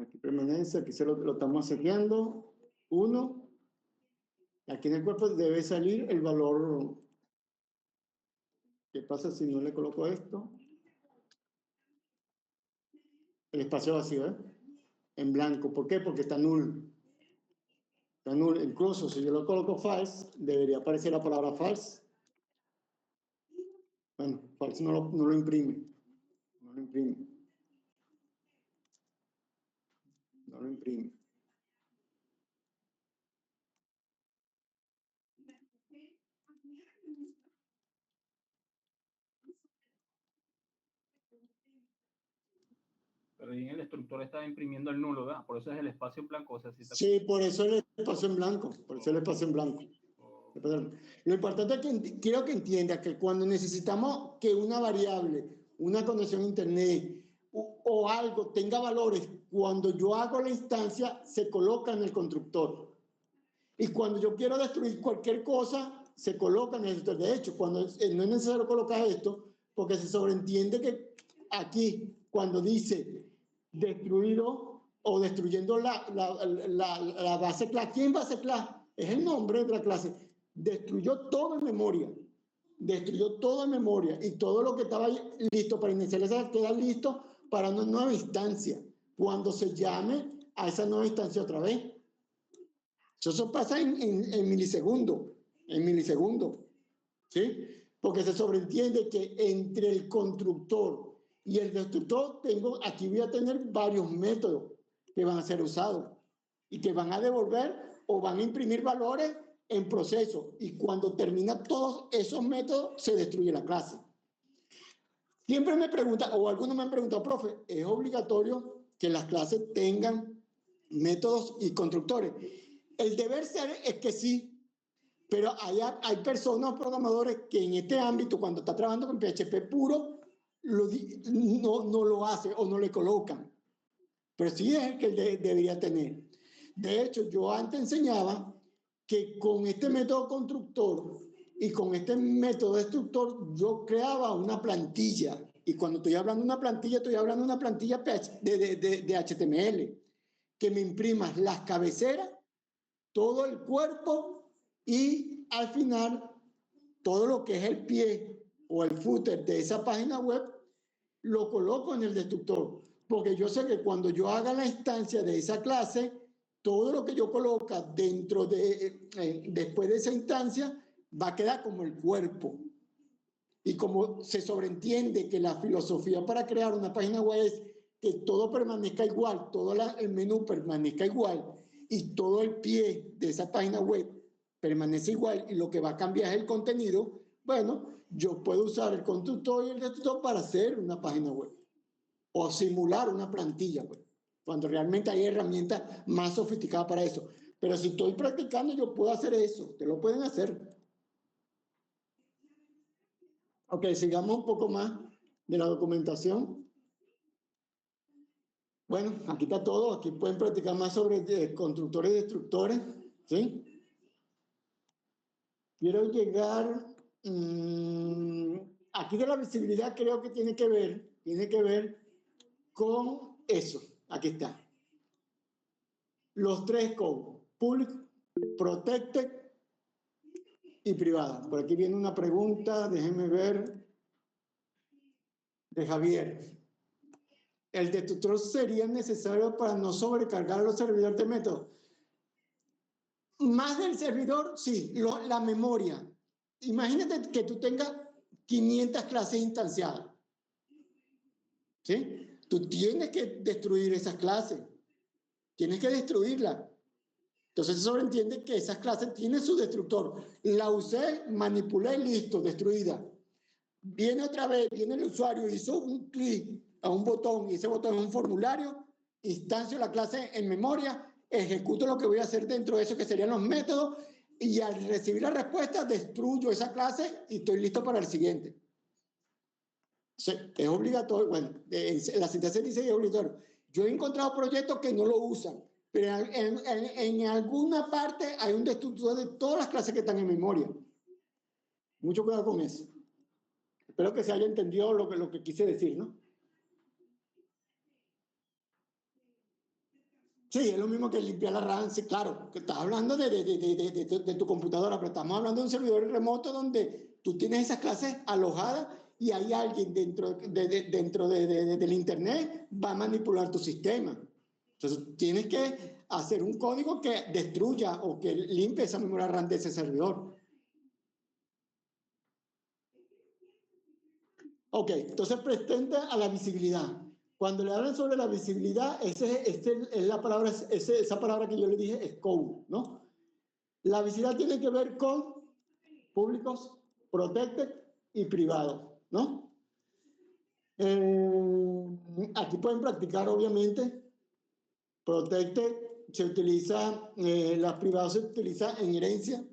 Aquí permanece, aquí lo estamos seteando. 1. Aquí en el cuerpo debe salir el valor. ¿Qué pasa si no le coloco esto? El espacio vacío, ¿eh? En blanco. ¿Por qué? Porque está null. Está null. Incluso si yo lo coloco false, debería aparecer la palabra false. Bueno, false no lo imprime. No lo imprime. No lo imprime. Pero ahí en el destructor está imprimiendo el nulo, ¿verdad? Por eso es el espacio en blanco. O sea, si está... Sí, por eso el espacio en blanco. Por eso el espacio en blanco. Lo importante es que quiero que entienda que cuando necesitamos que una variable, una conexión a internet o algo tenga valores, cuando yo hago la instancia, se coloca en el constructor. Y cuando yo quiero destruir cualquier cosa, se coloca en el destructor. De hecho, cuando no es necesario colocar esto, porque se sobreentiende que aquí, cuando dice destruido o destruyendo la base clase, ¿quién base clase? Es el nombre de la clase. Destruyó todo en memoria. Destruyó todo en memoria. Y todo lo que estaba listo para inicializar queda listo para una nueva instancia. Cuando se llame a esa nueva instancia otra vez. Eso pasa en milisegundos. En milisegundos. ¿Sí? Porque se sobreentiende que entre el constructor y el destructor aquí voy a tener varios métodos que van a ser usados y que van a devolver o van a imprimir valores en proceso, y cuando termina todos esos métodos se destruye la clase. Siempre me preguntan, o algunos me han preguntado, profe, ¿es obligatorio que las clases tengan métodos y constructores? El deber ser es que sí, pero hay personas, programadores, que en este ámbito, cuando está trabajando con PHP puro, no lo hace o no le colocan. Pero sí es el que debería tener. De hecho, yo antes enseñaba que con este método constructor y con este método destructor, yo creaba una plantilla. Y cuando estoy hablando de una plantilla, estoy hablando de una plantilla de HTML, que me imprima las cabeceras, todo el cuerpo y al final todo lo que es el pie o el footer de esa página web lo coloco en el destructor, porque yo sé que cuando yo haga la instancia de esa clase, todo lo que yo coloca dentro después de esa instancia va a quedar como el cuerpo. Y como se sobreentiende que la filosofía para crear una página web es que todo permanezca igual, todo el menú permanezca igual y todo el pie de esa página web permanece igual y lo que va a cambiar es el contenido, bueno, yo puedo usar el constructor y el destructor para hacer una página web. o simular una plantilla, pues, cuando realmente hay herramientas más sofisticadas para eso. Pero si estoy practicando, yo puedo hacer eso, ustedes lo pueden hacer. Ok, sigamos un poco más de la documentación. Bueno, aquí está todo, aquí pueden practicar más sobre constructores y destructores, ¿sí? Quiero llegar, aquí de la visibilidad creo que tiene que ver con eso, aquí está. Los tres codes, public, protected y privada. Por aquí viene una pregunta, déjenme ver, de Javier. ¿El destructor sería necesario para no sobrecargar a los servidores de método? Más del servidor, sí, la memoria. Imagínate que tú tengas 500 clases instanciadas. ¿Sí? Tú tienes que destruir esas clases. Tienes que destruirlas. Entonces se sobreentiende que esas clases tienen su destructor. La usé, manipulé, listo, destruida. Viene otra vez, viene el usuario, hizo un clic a un botón y ese botón es un formulario, instancio la clase en memoria, ejecuto lo que voy a hacer dentro de eso que serían los métodos y al recibir la respuesta destruyo esa clase y estoy listo para el siguiente. Sí, es obligatorio, bueno, la sintaxis dice que es obligatorio. Yo he encontrado proyectos que no lo usan, pero en alguna parte hay un destructor de todas las clases que están en memoria. Mucho cuidado con eso. Espero que se haya entendido lo que quise decir, ¿no? Sí, es lo mismo que limpiar la RAM, sí, claro, que estás hablando de tu computadora, pero estamos hablando de un servidor remoto donde tú tienes esas clases alojadas y hay alguien dentro del internet va a manipular tu sistema. Entonces tienes que hacer un código que destruya o que limpie esa memoria RAM de ese servidor. Ok, entonces presenta a la visibilidad. Cuando le hablan sobre la visibilidad, esa palabra que yo le dije es code, ¿no? La visibilidad tiene que ver con públicos, protected y privados, ¿no? Aquí pueden practicar, obviamente. Protected se utiliza, las privadas se utiliza en herencia,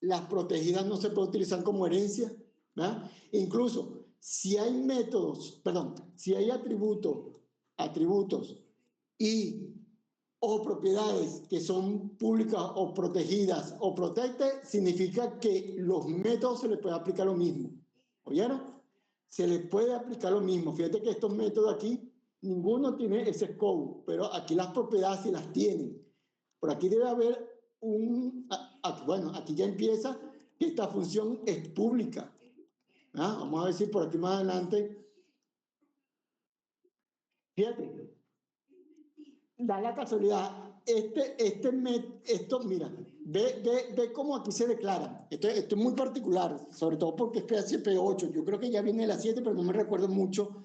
las protegidas no se pueden utilizar como herencia, ¿verdad? Incluso si hay métodos, perdón, si hay atributos o propiedades que son públicas o protegidas o protected, significa que los métodos se les puede aplicar lo mismo. ¿Oyeron? Se les puede aplicar lo mismo. Fíjate que estos métodos aquí, ninguno tiene ese scope, pero aquí las propiedades sí las tienen. Por aquí debe haber bueno, aquí ya empieza que esta función es pública. ¿Ah? Vamos a ver si por aquí más adelante. Fíjate, da la casualidad, esto, mira, ve cómo aquí se declara. Esto es muy particular, sobre todo porque es PHP 8. Yo creo que ya viene la 7, pero no me recuerdo mucho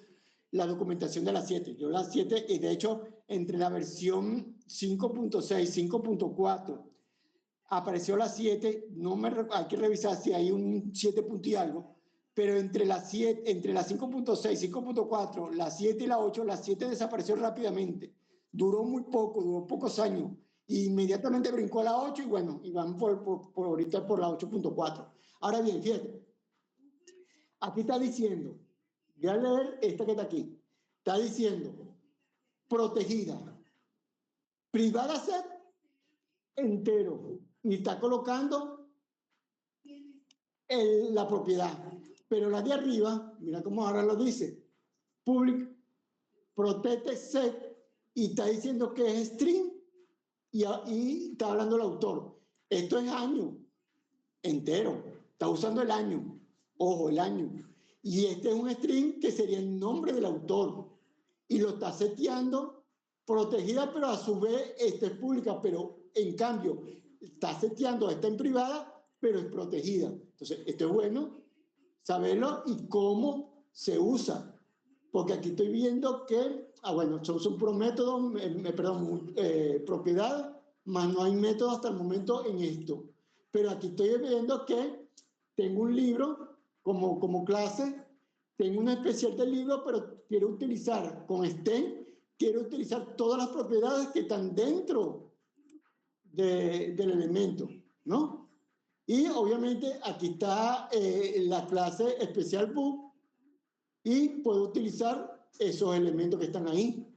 la documentación de la 7. Yo la 7, y de hecho, entre la versión 5.6, 5.4, apareció la 7, hay que revisar si hay un 7 punto y algo, pero entre la 5.6, 5.4, la 7 y la 8, la 7 desapareció rápidamente. Duró muy poco, duró pocos años. Y inmediatamente brincó a la 8 y bueno, y van por ahorita por la 8.4. Ahora bien, fíjate, aquí está diciendo, voy a leer esta que está aquí, está diciendo, protegida, privada set, entero, y está colocando la propiedad. Pero la de arriba, mira cómo ahora lo dice, public, protected set, y está diciendo que es string, y está hablando el autor. Esto es año entero, está usando el año, ojo, el año. Y este es un string que sería el nombre del autor, y lo está seteando protegida, pero a su vez esta es pública, pero en cambio está seteando esta en privada, pero es protegida. Entonces, esto es bueno saberlo y cómo se usa, porque aquí estoy viendo que, bueno, son puros métodos, propiedades, más no hay método hasta el momento en esto. Pero aquí estoy viendo que tengo un libro como clase, tengo un especial del libro, pero quiero utilizar con extend, quiero utilizar todas las propiedades que están dentro del elemento, ¿no? Y obviamente aquí está la clase especial book y puedo utilizar esos elementos que están ahí.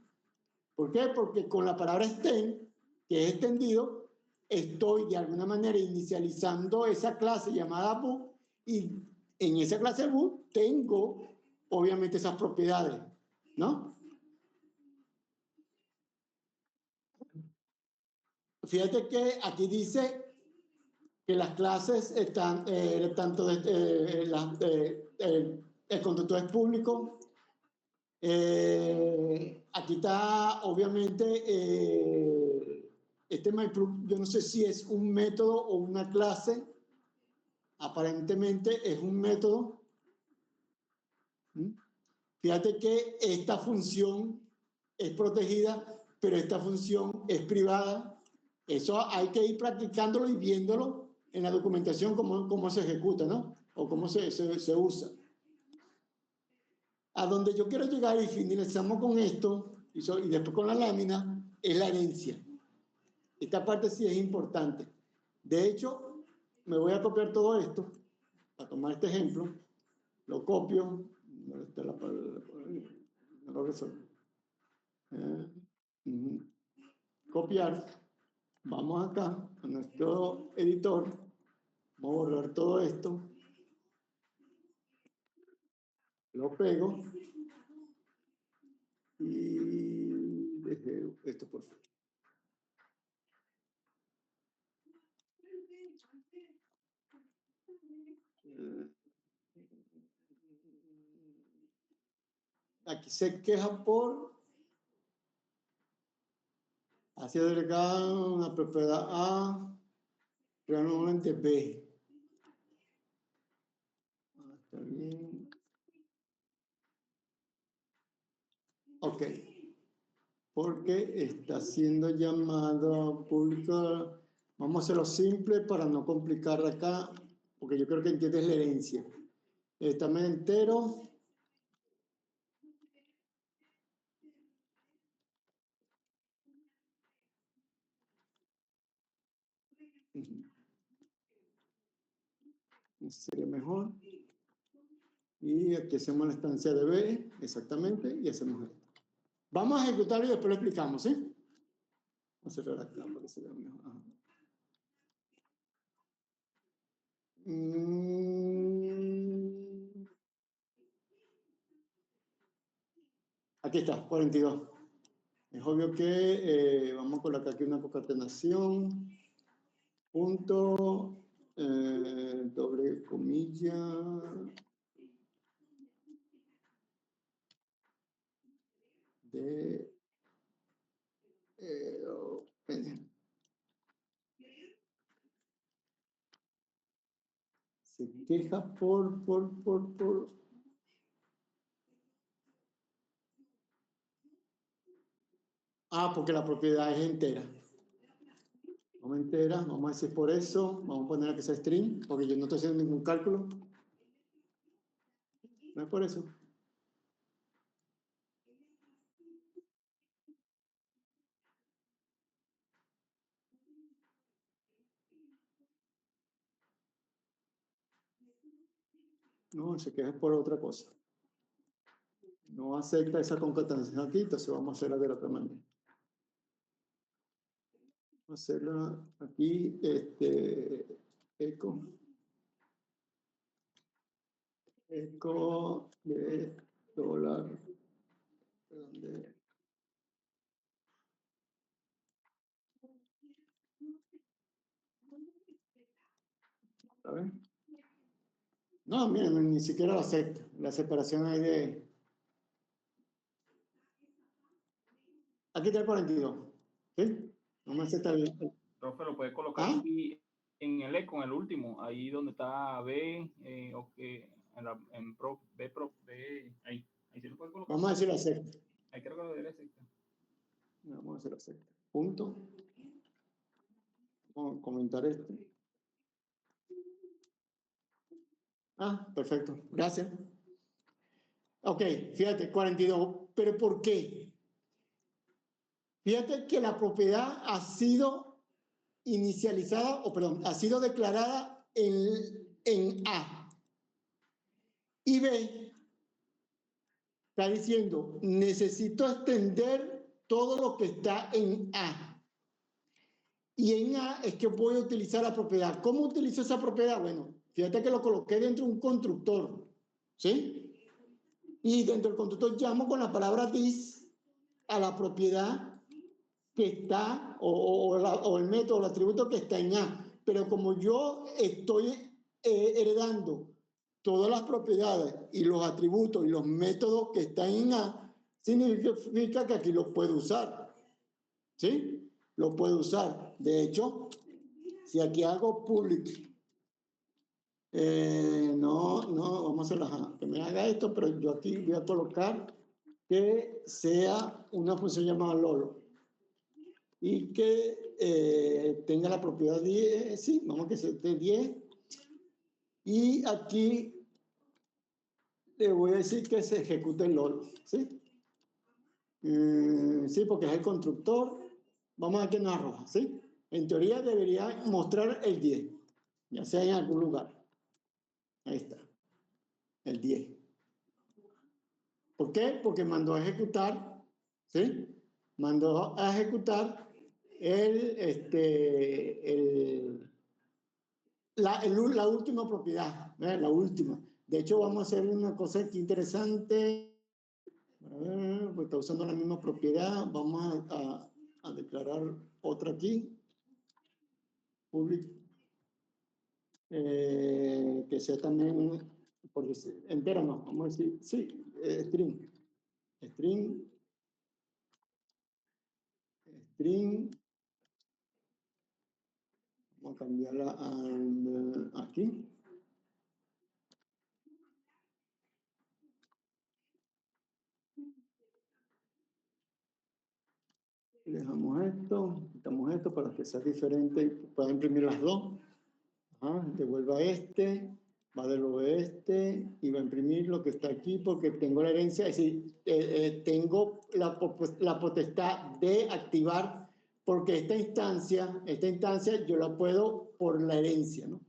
¿Por qué? Porque con la palabra extend, que es extendido, estoy de alguna manera inicializando esa clase llamada book y en esa clase book tengo obviamente esas propiedades, ¿no? Fíjate que aquí dice que las clases están, tanto el constructor es público. Aquí está, obviamente, este MyProof, yo no sé si es un método o una clase. Aparentemente es un método. Fíjate que esta función es protegida, pero esta función es privada. Eso hay que ir practicándolo y viéndolo en la documentación cómo se ejecuta, ¿no? O cómo se usa. A donde yo quiero llegar y finalizamos con esto, y después con la lámina, es la herencia. Esta parte sí es importante. De hecho, me voy a copiar todo esto, para tomar este ejemplo, lo copio, no lo resuelvo. Copiar, vamos acá a nuestro editor, vamos a borrar todo esto, lo pego y dejé esto por fuera. Aquí se queja por hacia agregar una propiedad A, pero normalmente B. Está bien. Ok. Porque está siendo llamado público. Vamos a hacerlo simple para no complicar acá, porque yo creo que entiendes la herencia. También entero. Sería mejor. Y aquí hacemos la instancia de B, exactamente, y hacemos esto. Vamos a ejecutarlo y después lo explicamos, ¿sí? Vamos a cerrar acá para que se vea mejor. Ajá. Aquí está, 42. Es obvio que vamos a colocar aquí una concatenación, punto, doble comilla, de se queja por porque la propiedad es entera. Vamos entera, vamos a decir por eso, vamos a poner que sea string, porque yo no estoy haciendo ningún cálculo. No es por eso. No, se queja por otra cosa. No acepta esa concatenación aquí, entonces vamos a hacerla de la otra manera. Vamos a hacerla aquí, eco de dólar, ¿sabes? No, miren, ni siquiera la acepta. La separación hay de... Aquí está el 42. ¿Sí? No me acepta bien. Profe, lo puede colocar aquí en el eco, en el último, ahí donde está B, en Pro, B, ahí sí lo puede colocar. Vamos a decir acepta. Ahí creo que lo debe aceptar. Vamos a hacer acepta. Punto. Vamos a comentar esto. Perfecto. Gracias. Ok, fíjate, 42. ¿Pero por qué? Fíjate que la propiedad ha sido inicializada, o perdón, ha sido declarada en A. Y B está diciendo, necesito extender todo lo que está en A. Y en A es que voy a utilizar la propiedad. ¿Cómo utilizo esa propiedad? Bueno, fíjate que lo coloqué dentro de un constructor, ¿sí? Y dentro del constructor llamo con la palabra this a la propiedad que está, o el método, o el atributo que está en A. Pero como yo estoy heredando todas las propiedades y los atributos y los métodos que están en A, significa que aquí los puedo usar, ¿sí? Lo puedo usar. De hecho, si aquí hago public, no, vamos a hacer que me haga esto, pero yo aquí voy a colocar que sea una función llamada Lolo y que tenga la propiedad 10, sí, vamos a que sea 10, y aquí le voy a decir que se ejecute el Lolo, ¿sí? Sí, porque es el constructor. Vamos a ver que nos arroja, ¿sí? En teoría debería mostrar el 10, ya sea en algún lugar. Ahí está, el 10. ¿Por qué? Porque mandó a ejecutar, ¿sí? Mandó a ejecutar la última propiedad, la última. De hecho, vamos a hacer una cosa aquí interesante. Pues está usando la misma propiedad. Vamos a declarar otra aquí. Public. Que sea también, porque entera no, vamos a decir, sí, string. Vamos a cambiarla aquí. Dejamos esto, quitamos esto para que sea diferente, pueda imprimir las dos. Devuelva este, va de nuevo este y va a imprimir lo que está aquí porque tengo la herencia, es decir, tengo la potestad de activar porque esta instancia yo la puedo por la herencia, ¿no?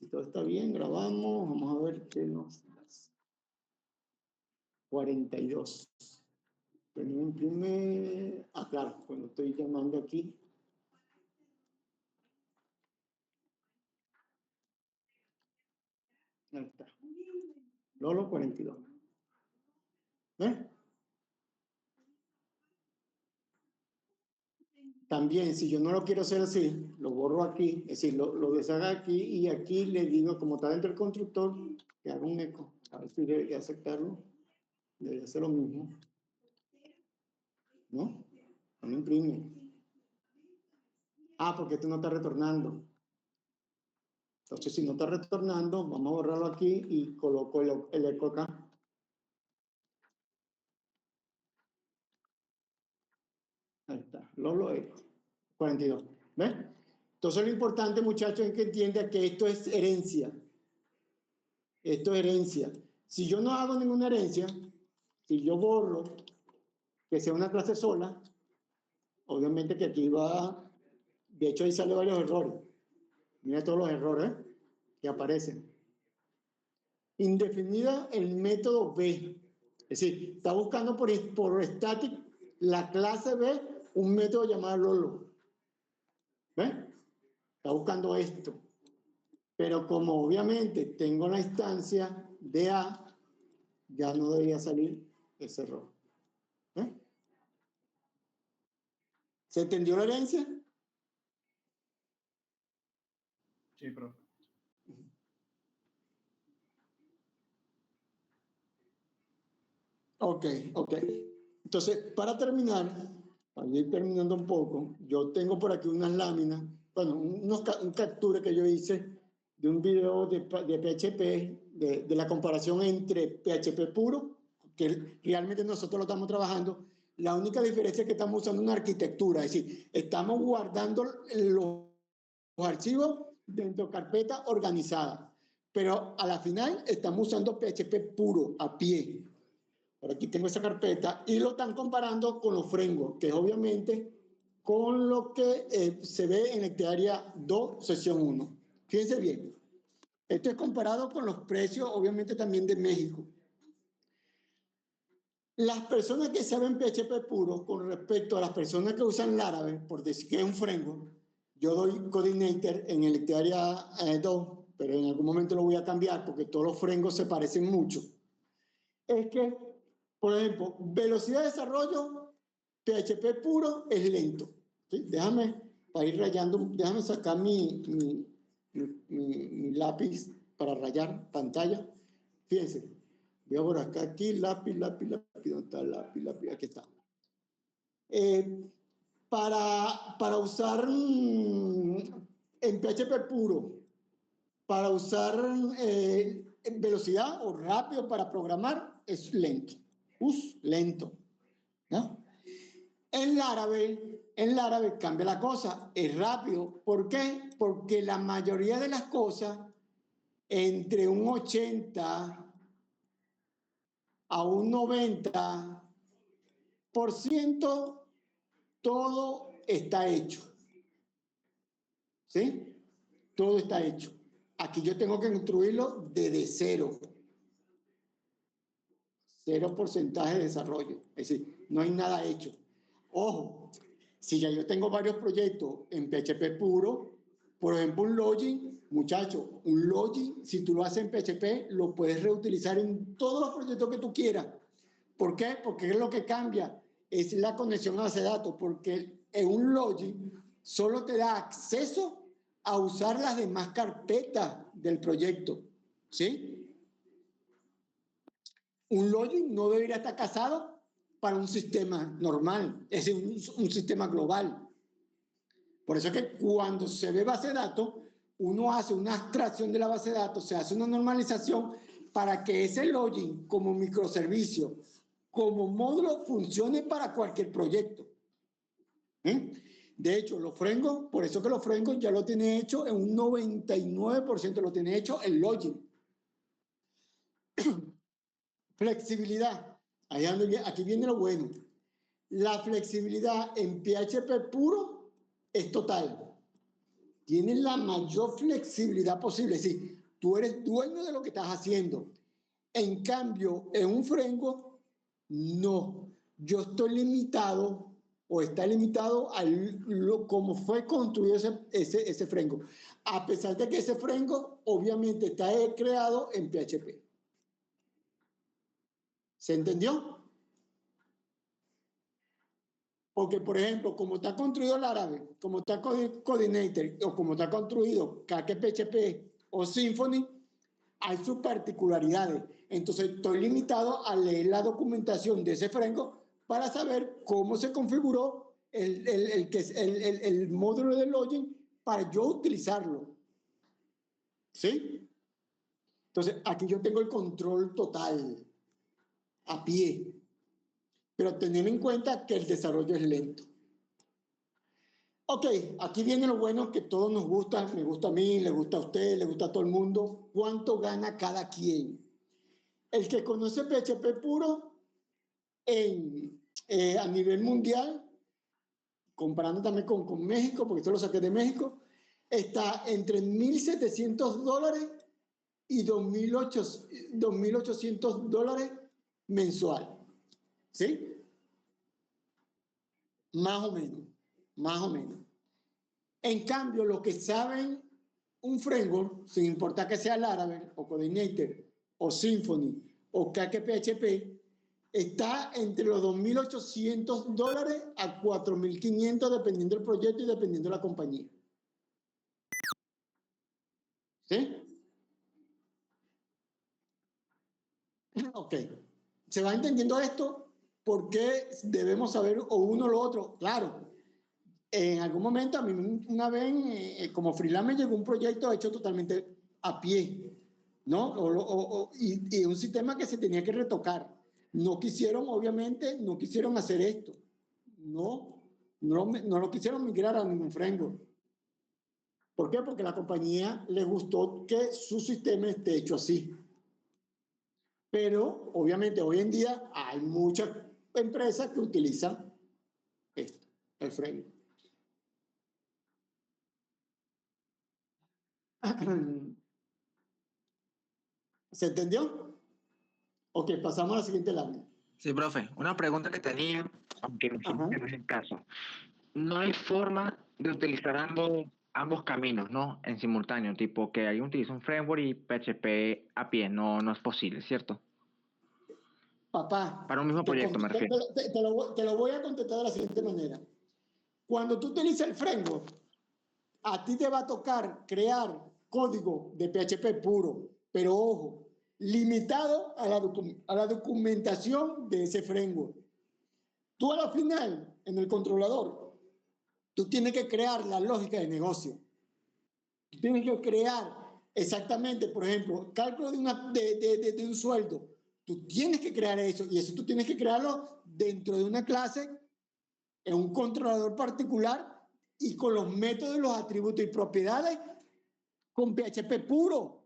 Si todo está bien, grabamos, vamos a ver qué nos da. 42. Pero imprime, claro, cuando estoy llamando aquí. Ahí está. Lolo 42. ¿Ves? También, si yo no lo quiero hacer así, lo borro aquí, es decir, lo deshaga aquí y aquí le digo, como está dentro del constructor, que haga un eco. A ver si debería aceptarlo. Debería hacer lo mismo. ¿No? No imprime. Porque esto no está retornando. Entonces, si no está retornando, vamos a borrarlo aquí y coloco el eco acá. Ahí está, Lolo eco. 42. ¿Ves? Entonces, lo importante, muchachos, es que entienda que esto es herencia. Esto es herencia. Si yo no hago ninguna herencia, si yo borro que sea una clase sola, obviamente que aquí va, de hecho ahí sale varios errores. Mira todos los errores que aparecen. Indefinida el método B. Es decir, está buscando por static la clase B, un método llamado Lolo. ¿Ves? Está buscando esto. Pero como obviamente tengo la instancia de A, ya no debería salir ese error. ¿Se entendió la herencia? Sí, profe. Ok. Entonces, para terminar, para ir terminando un poco, yo tengo por aquí unas láminas, bueno, un captura que yo hice de un video de PHP, de la comparación entre PHP puro, que realmente nosotros lo estamos trabajando. La única diferencia es que estamos usando una arquitectura, es decir, estamos guardando los archivos dentro de carpetas organizadas. pero a la final estamos usando PHP puro, a pie. Por aquí tengo esa carpeta y lo están comparando con los frameworks, que es obviamente con lo que se ve en Hectarea 2, sesión 1. Fíjense bien, esto es comparado con los precios, obviamente también de México. Las personas que saben PHP puro con respecto a las personas que usan Laravel, por decir que es un framework, yo doy Coordinator en el Hectarea 2, pero en algún momento lo voy a cambiar porque todos los frameworks se parecen mucho. Es que, por ejemplo, velocidad de desarrollo, PHP puro es lento. ¿Sí? Déjame, para ir rayando, déjame sacar mi lápiz para rayar pantalla. Fíjense, voy a por acá, aquí, lápiz, ¿dónde está el lápiz? Aquí está. Para usar en PHP puro, para usar velocidad o rápido para programar, es lento. Lento. ¿No? En Laravel cambia la cosa, es rápido. ¿Por qué? Porque la mayoría de las cosas, entre un 80 a un 90%, todo está hecho. ¿Sí? Todo está hecho. Aquí yo tengo que construirlo desde cero. 0% de desarrollo. Es decir, no hay nada hecho. Ojo, si ya yo tengo varios proyectos en PHP puro, por ejemplo, un login, muchachos, un login, si tú lo haces en PHP, lo puedes reutilizar en todos los proyectos que tú quieras. ¿Por qué? Porque es lo que cambia, es la conexión a base de datos, porque en un login solo te da acceso a usar las demás carpetas del proyecto, ¿sí? Un login no debería estar casado para un sistema normal, es un sistema global. Por eso es que cuando se ve base de datos, uno hace una abstracción de la base de datos, se hace una normalización para que ese login como microservicio, como módulo, funcione para cualquier proyecto. De hecho, los frameworks, por eso que los frameworks ya lo tiene hecho en un 99% lo tiene hecho el login. Flexibilidad. Aquí viene lo bueno. La flexibilidad en PHP puro es total. Tienes la mayor flexibilidad posible. Es decir, tú eres dueño de lo que estás haciendo. En cambio, en un framework, no. Yo estoy limitado o está limitado a cómo fue construido ese framework. A pesar de que ese framework obviamente está creado en PHP. ¿Se entendió? Porque, por ejemplo, como está construido Laravel, como está Coordinator o como está construido PHP o Symfony, hay sus particularidades. Entonces, estoy limitado a leer la documentación de ese framework para saber cómo se configuró el módulo de login para yo utilizarlo. ¿Sí? Entonces, aquí yo tengo el control total, a pie. Pero tener en cuenta que el desarrollo es lento. Ok, aquí viene lo bueno que todos nos gusta, me gusta a mí, le gusta a usted, le gusta a todo el mundo. ¿Cuánto gana cada quien? El que conoce PHP puro a nivel mundial, comparando también con México, porque esto lo saqué de México, está entre $1,700 y $2,800 mensual. ¿Sí? Más o menos. En cambio, los que saben un framework, sin importar que sea Laravel o Coordinator o Symfony o PHP, está entre los $2,800 a $4,500 dependiendo del proyecto y dependiendo de la compañía. ¿Sí? Ok. ¿Se va entendiendo esto? ¿Por qué debemos saber o uno o lo otro? Claro. En algún momento, a mí una vez, como freelance, me llegó un proyecto hecho totalmente a pie, ¿no? Y un sistema que se tenía que retocar. No quisieron, obviamente, no quisieron hacer esto. No lo quisieron migrar a ningún framework. ¿Por qué? Porque a la compañía le gustó que su sistema esté hecho así. Pero, obviamente, hoy en día hay muchas empresas que utilizan esto, el framework. ¿Se entendió? Ok, pasamos a la siguiente lámina. Sí, profe, una pregunta que tenía, aunque no es el caso. No hay forma de utilizar ambos caminos, ¿no? En simultáneo, tipo que alguien utiliza un framework y PHP a pie, no es posible, ¿cierto? Papá, para un mismo proyecto, me refiero. Te lo voy a contestar de la siguiente manera. Cuando tú utilizas el framework, a ti te va a tocar crear código de PHP puro, pero ojo, limitado a la documentación de ese framework. Tú a la final, en el controlador, tú tienes que crear la lógica de negocio. Tú tienes que crear exactamente, por ejemplo, cálculo de un sueldo. Tú tienes que crear eso, y eso tú tienes que crearlo dentro de una clase, en un controlador particular, y con los métodos, los atributos y propiedades con PHP puro.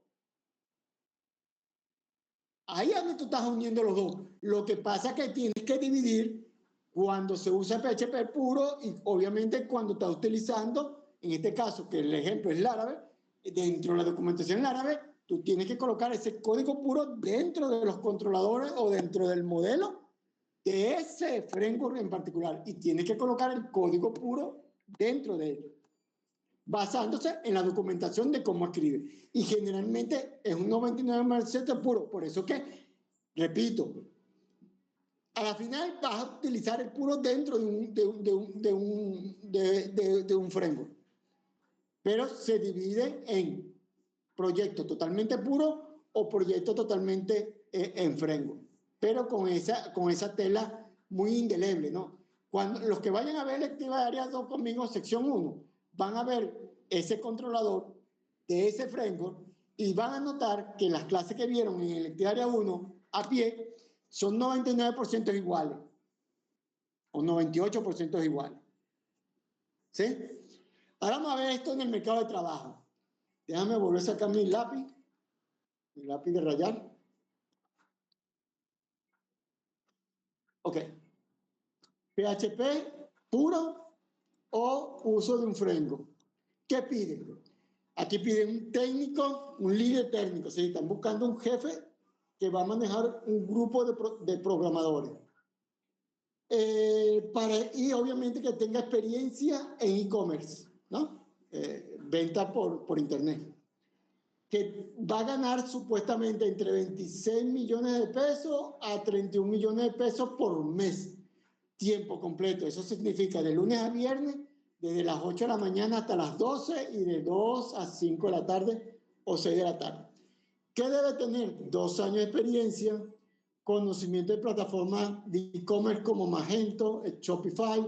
Ahí es donde tú estás uniendo los dos. Lo que pasa es que tienes que dividir cuando se usa PHP puro y obviamente cuando estás utilizando, en este caso, que el ejemplo es Laravel, dentro de la documentación Laravel, tú tienes que colocar ese código puro dentro de los controladores o dentro del modelo de ese framework en particular, y tienes que colocar el código puro dentro de él, basándose en la documentación de cómo escribe. Y generalmente es un 99% puro. Por eso que, repito, a la final vas a utilizar el puro dentro de un framework. Pero se divide en proyectos totalmente puros o proyectos totalmente en framework. Pero con esa tela muy indeleble, ¿no? Cuando los que vayan a ver Electiva Área 2 conmigo, sección 1, van a ver ese controlador de ese framework y van a notar que las clases que vieron en Electiva Área 1 a pie son 99% iguales o 98% iguales. ¿Sí? Ahora vamos a ver esto en el mercado de trabajo. Déjame volver a sacar mi lápiz de rayar. Ok. PHP puro o uso de un framework. ¿Qué piden? Aquí piden un técnico, un líder técnico. ¿Sí? Están buscando un jefe que va a manejar un grupo de programadores. Y obviamente que tenga experiencia en e-commerce, ¿no? Venta por internet. Que va a ganar supuestamente entre 26 millones de pesos a 31 millones de pesos por mes, tiempo completo. Eso significa de lunes a viernes, desde las 8 de la mañana hasta las 12 y de 2 a 5 de la tarde o 6 de la tarde. ¿Qué debe tener? 2 años de experiencia, conocimiento de plataformas de e-commerce como Magento, Shopify,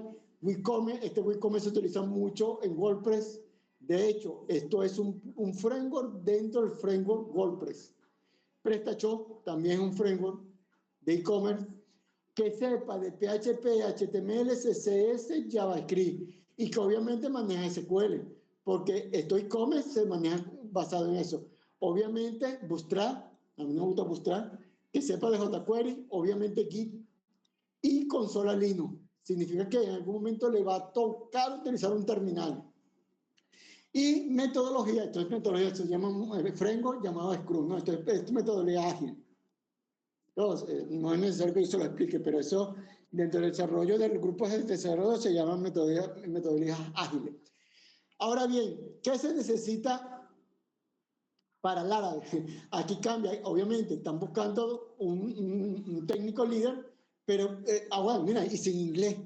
WooCommerce. Este WooCommerce se utiliza mucho en WordPress. De hecho, esto es un framework dentro del framework WordPress. PrestaShop también es un framework de e-commerce que sepa de PHP, HTML, CSS, JavaScript y que obviamente maneja SQL, porque esto e-commerce se maneja basado en eso. Obviamente Bootstrap, a mí me gusta Bootstrap, que sepa de jQuery, obviamente Git y consola Linux. Significa que en algún momento le va a tocar utilizar un terminal. Y metodología, esto es metodología, se llama framework llamado Scrum, ¿no? Esto es metodología ágil. Entonces, no es necesario que yo se lo explique, pero eso dentro del desarrollo del grupo de desarrollo se llaman metodologías ágiles. Ahora bien, ¿qué se necesita para Laravel? Aquí cambia, obviamente, están buscando un técnico líder, pero, bueno, mira, y sin inglés.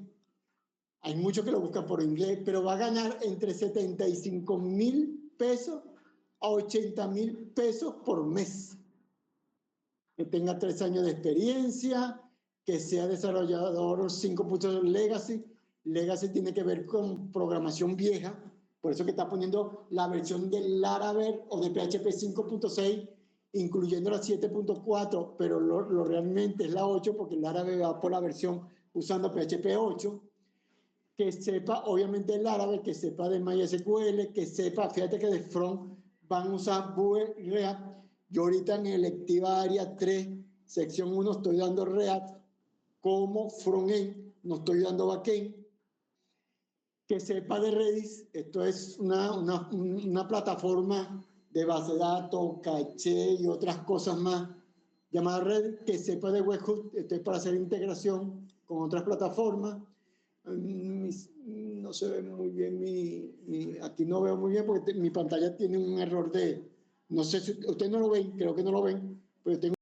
Hay muchos que lo buscan por inglés, pero va a ganar entre 75,000 pesos a 80,000 pesos por mes. Que tenga 3 años de experiencia, que sea desarrollador 5.0 Legacy. Legacy tiene que ver con programación vieja, por eso que está poniendo la versión de Laravel o de PHP 5.6, incluyendo la 7.4, pero lo realmente es la 8, porque Laravel va por la versión usando PHP 8. que sepa obviamente el árabe, que sepa de MySQL, que sepa, fíjate que de front van a usar Vue y React. Yo ahorita en electiva área 3, sección 1, estoy dando React como frontend, no estoy dando backend. Que sepa de Redis, esto es una plataforma de base de datos, caché y otras cosas más llamada Redis, que sepa de webhook, esto es para hacer integración con otras plataformas. No se ve muy bien, aquí no veo muy bien porque mi pantalla tiene un error de, no sé si ustedes no lo ven, creo que no lo ven, pero tengo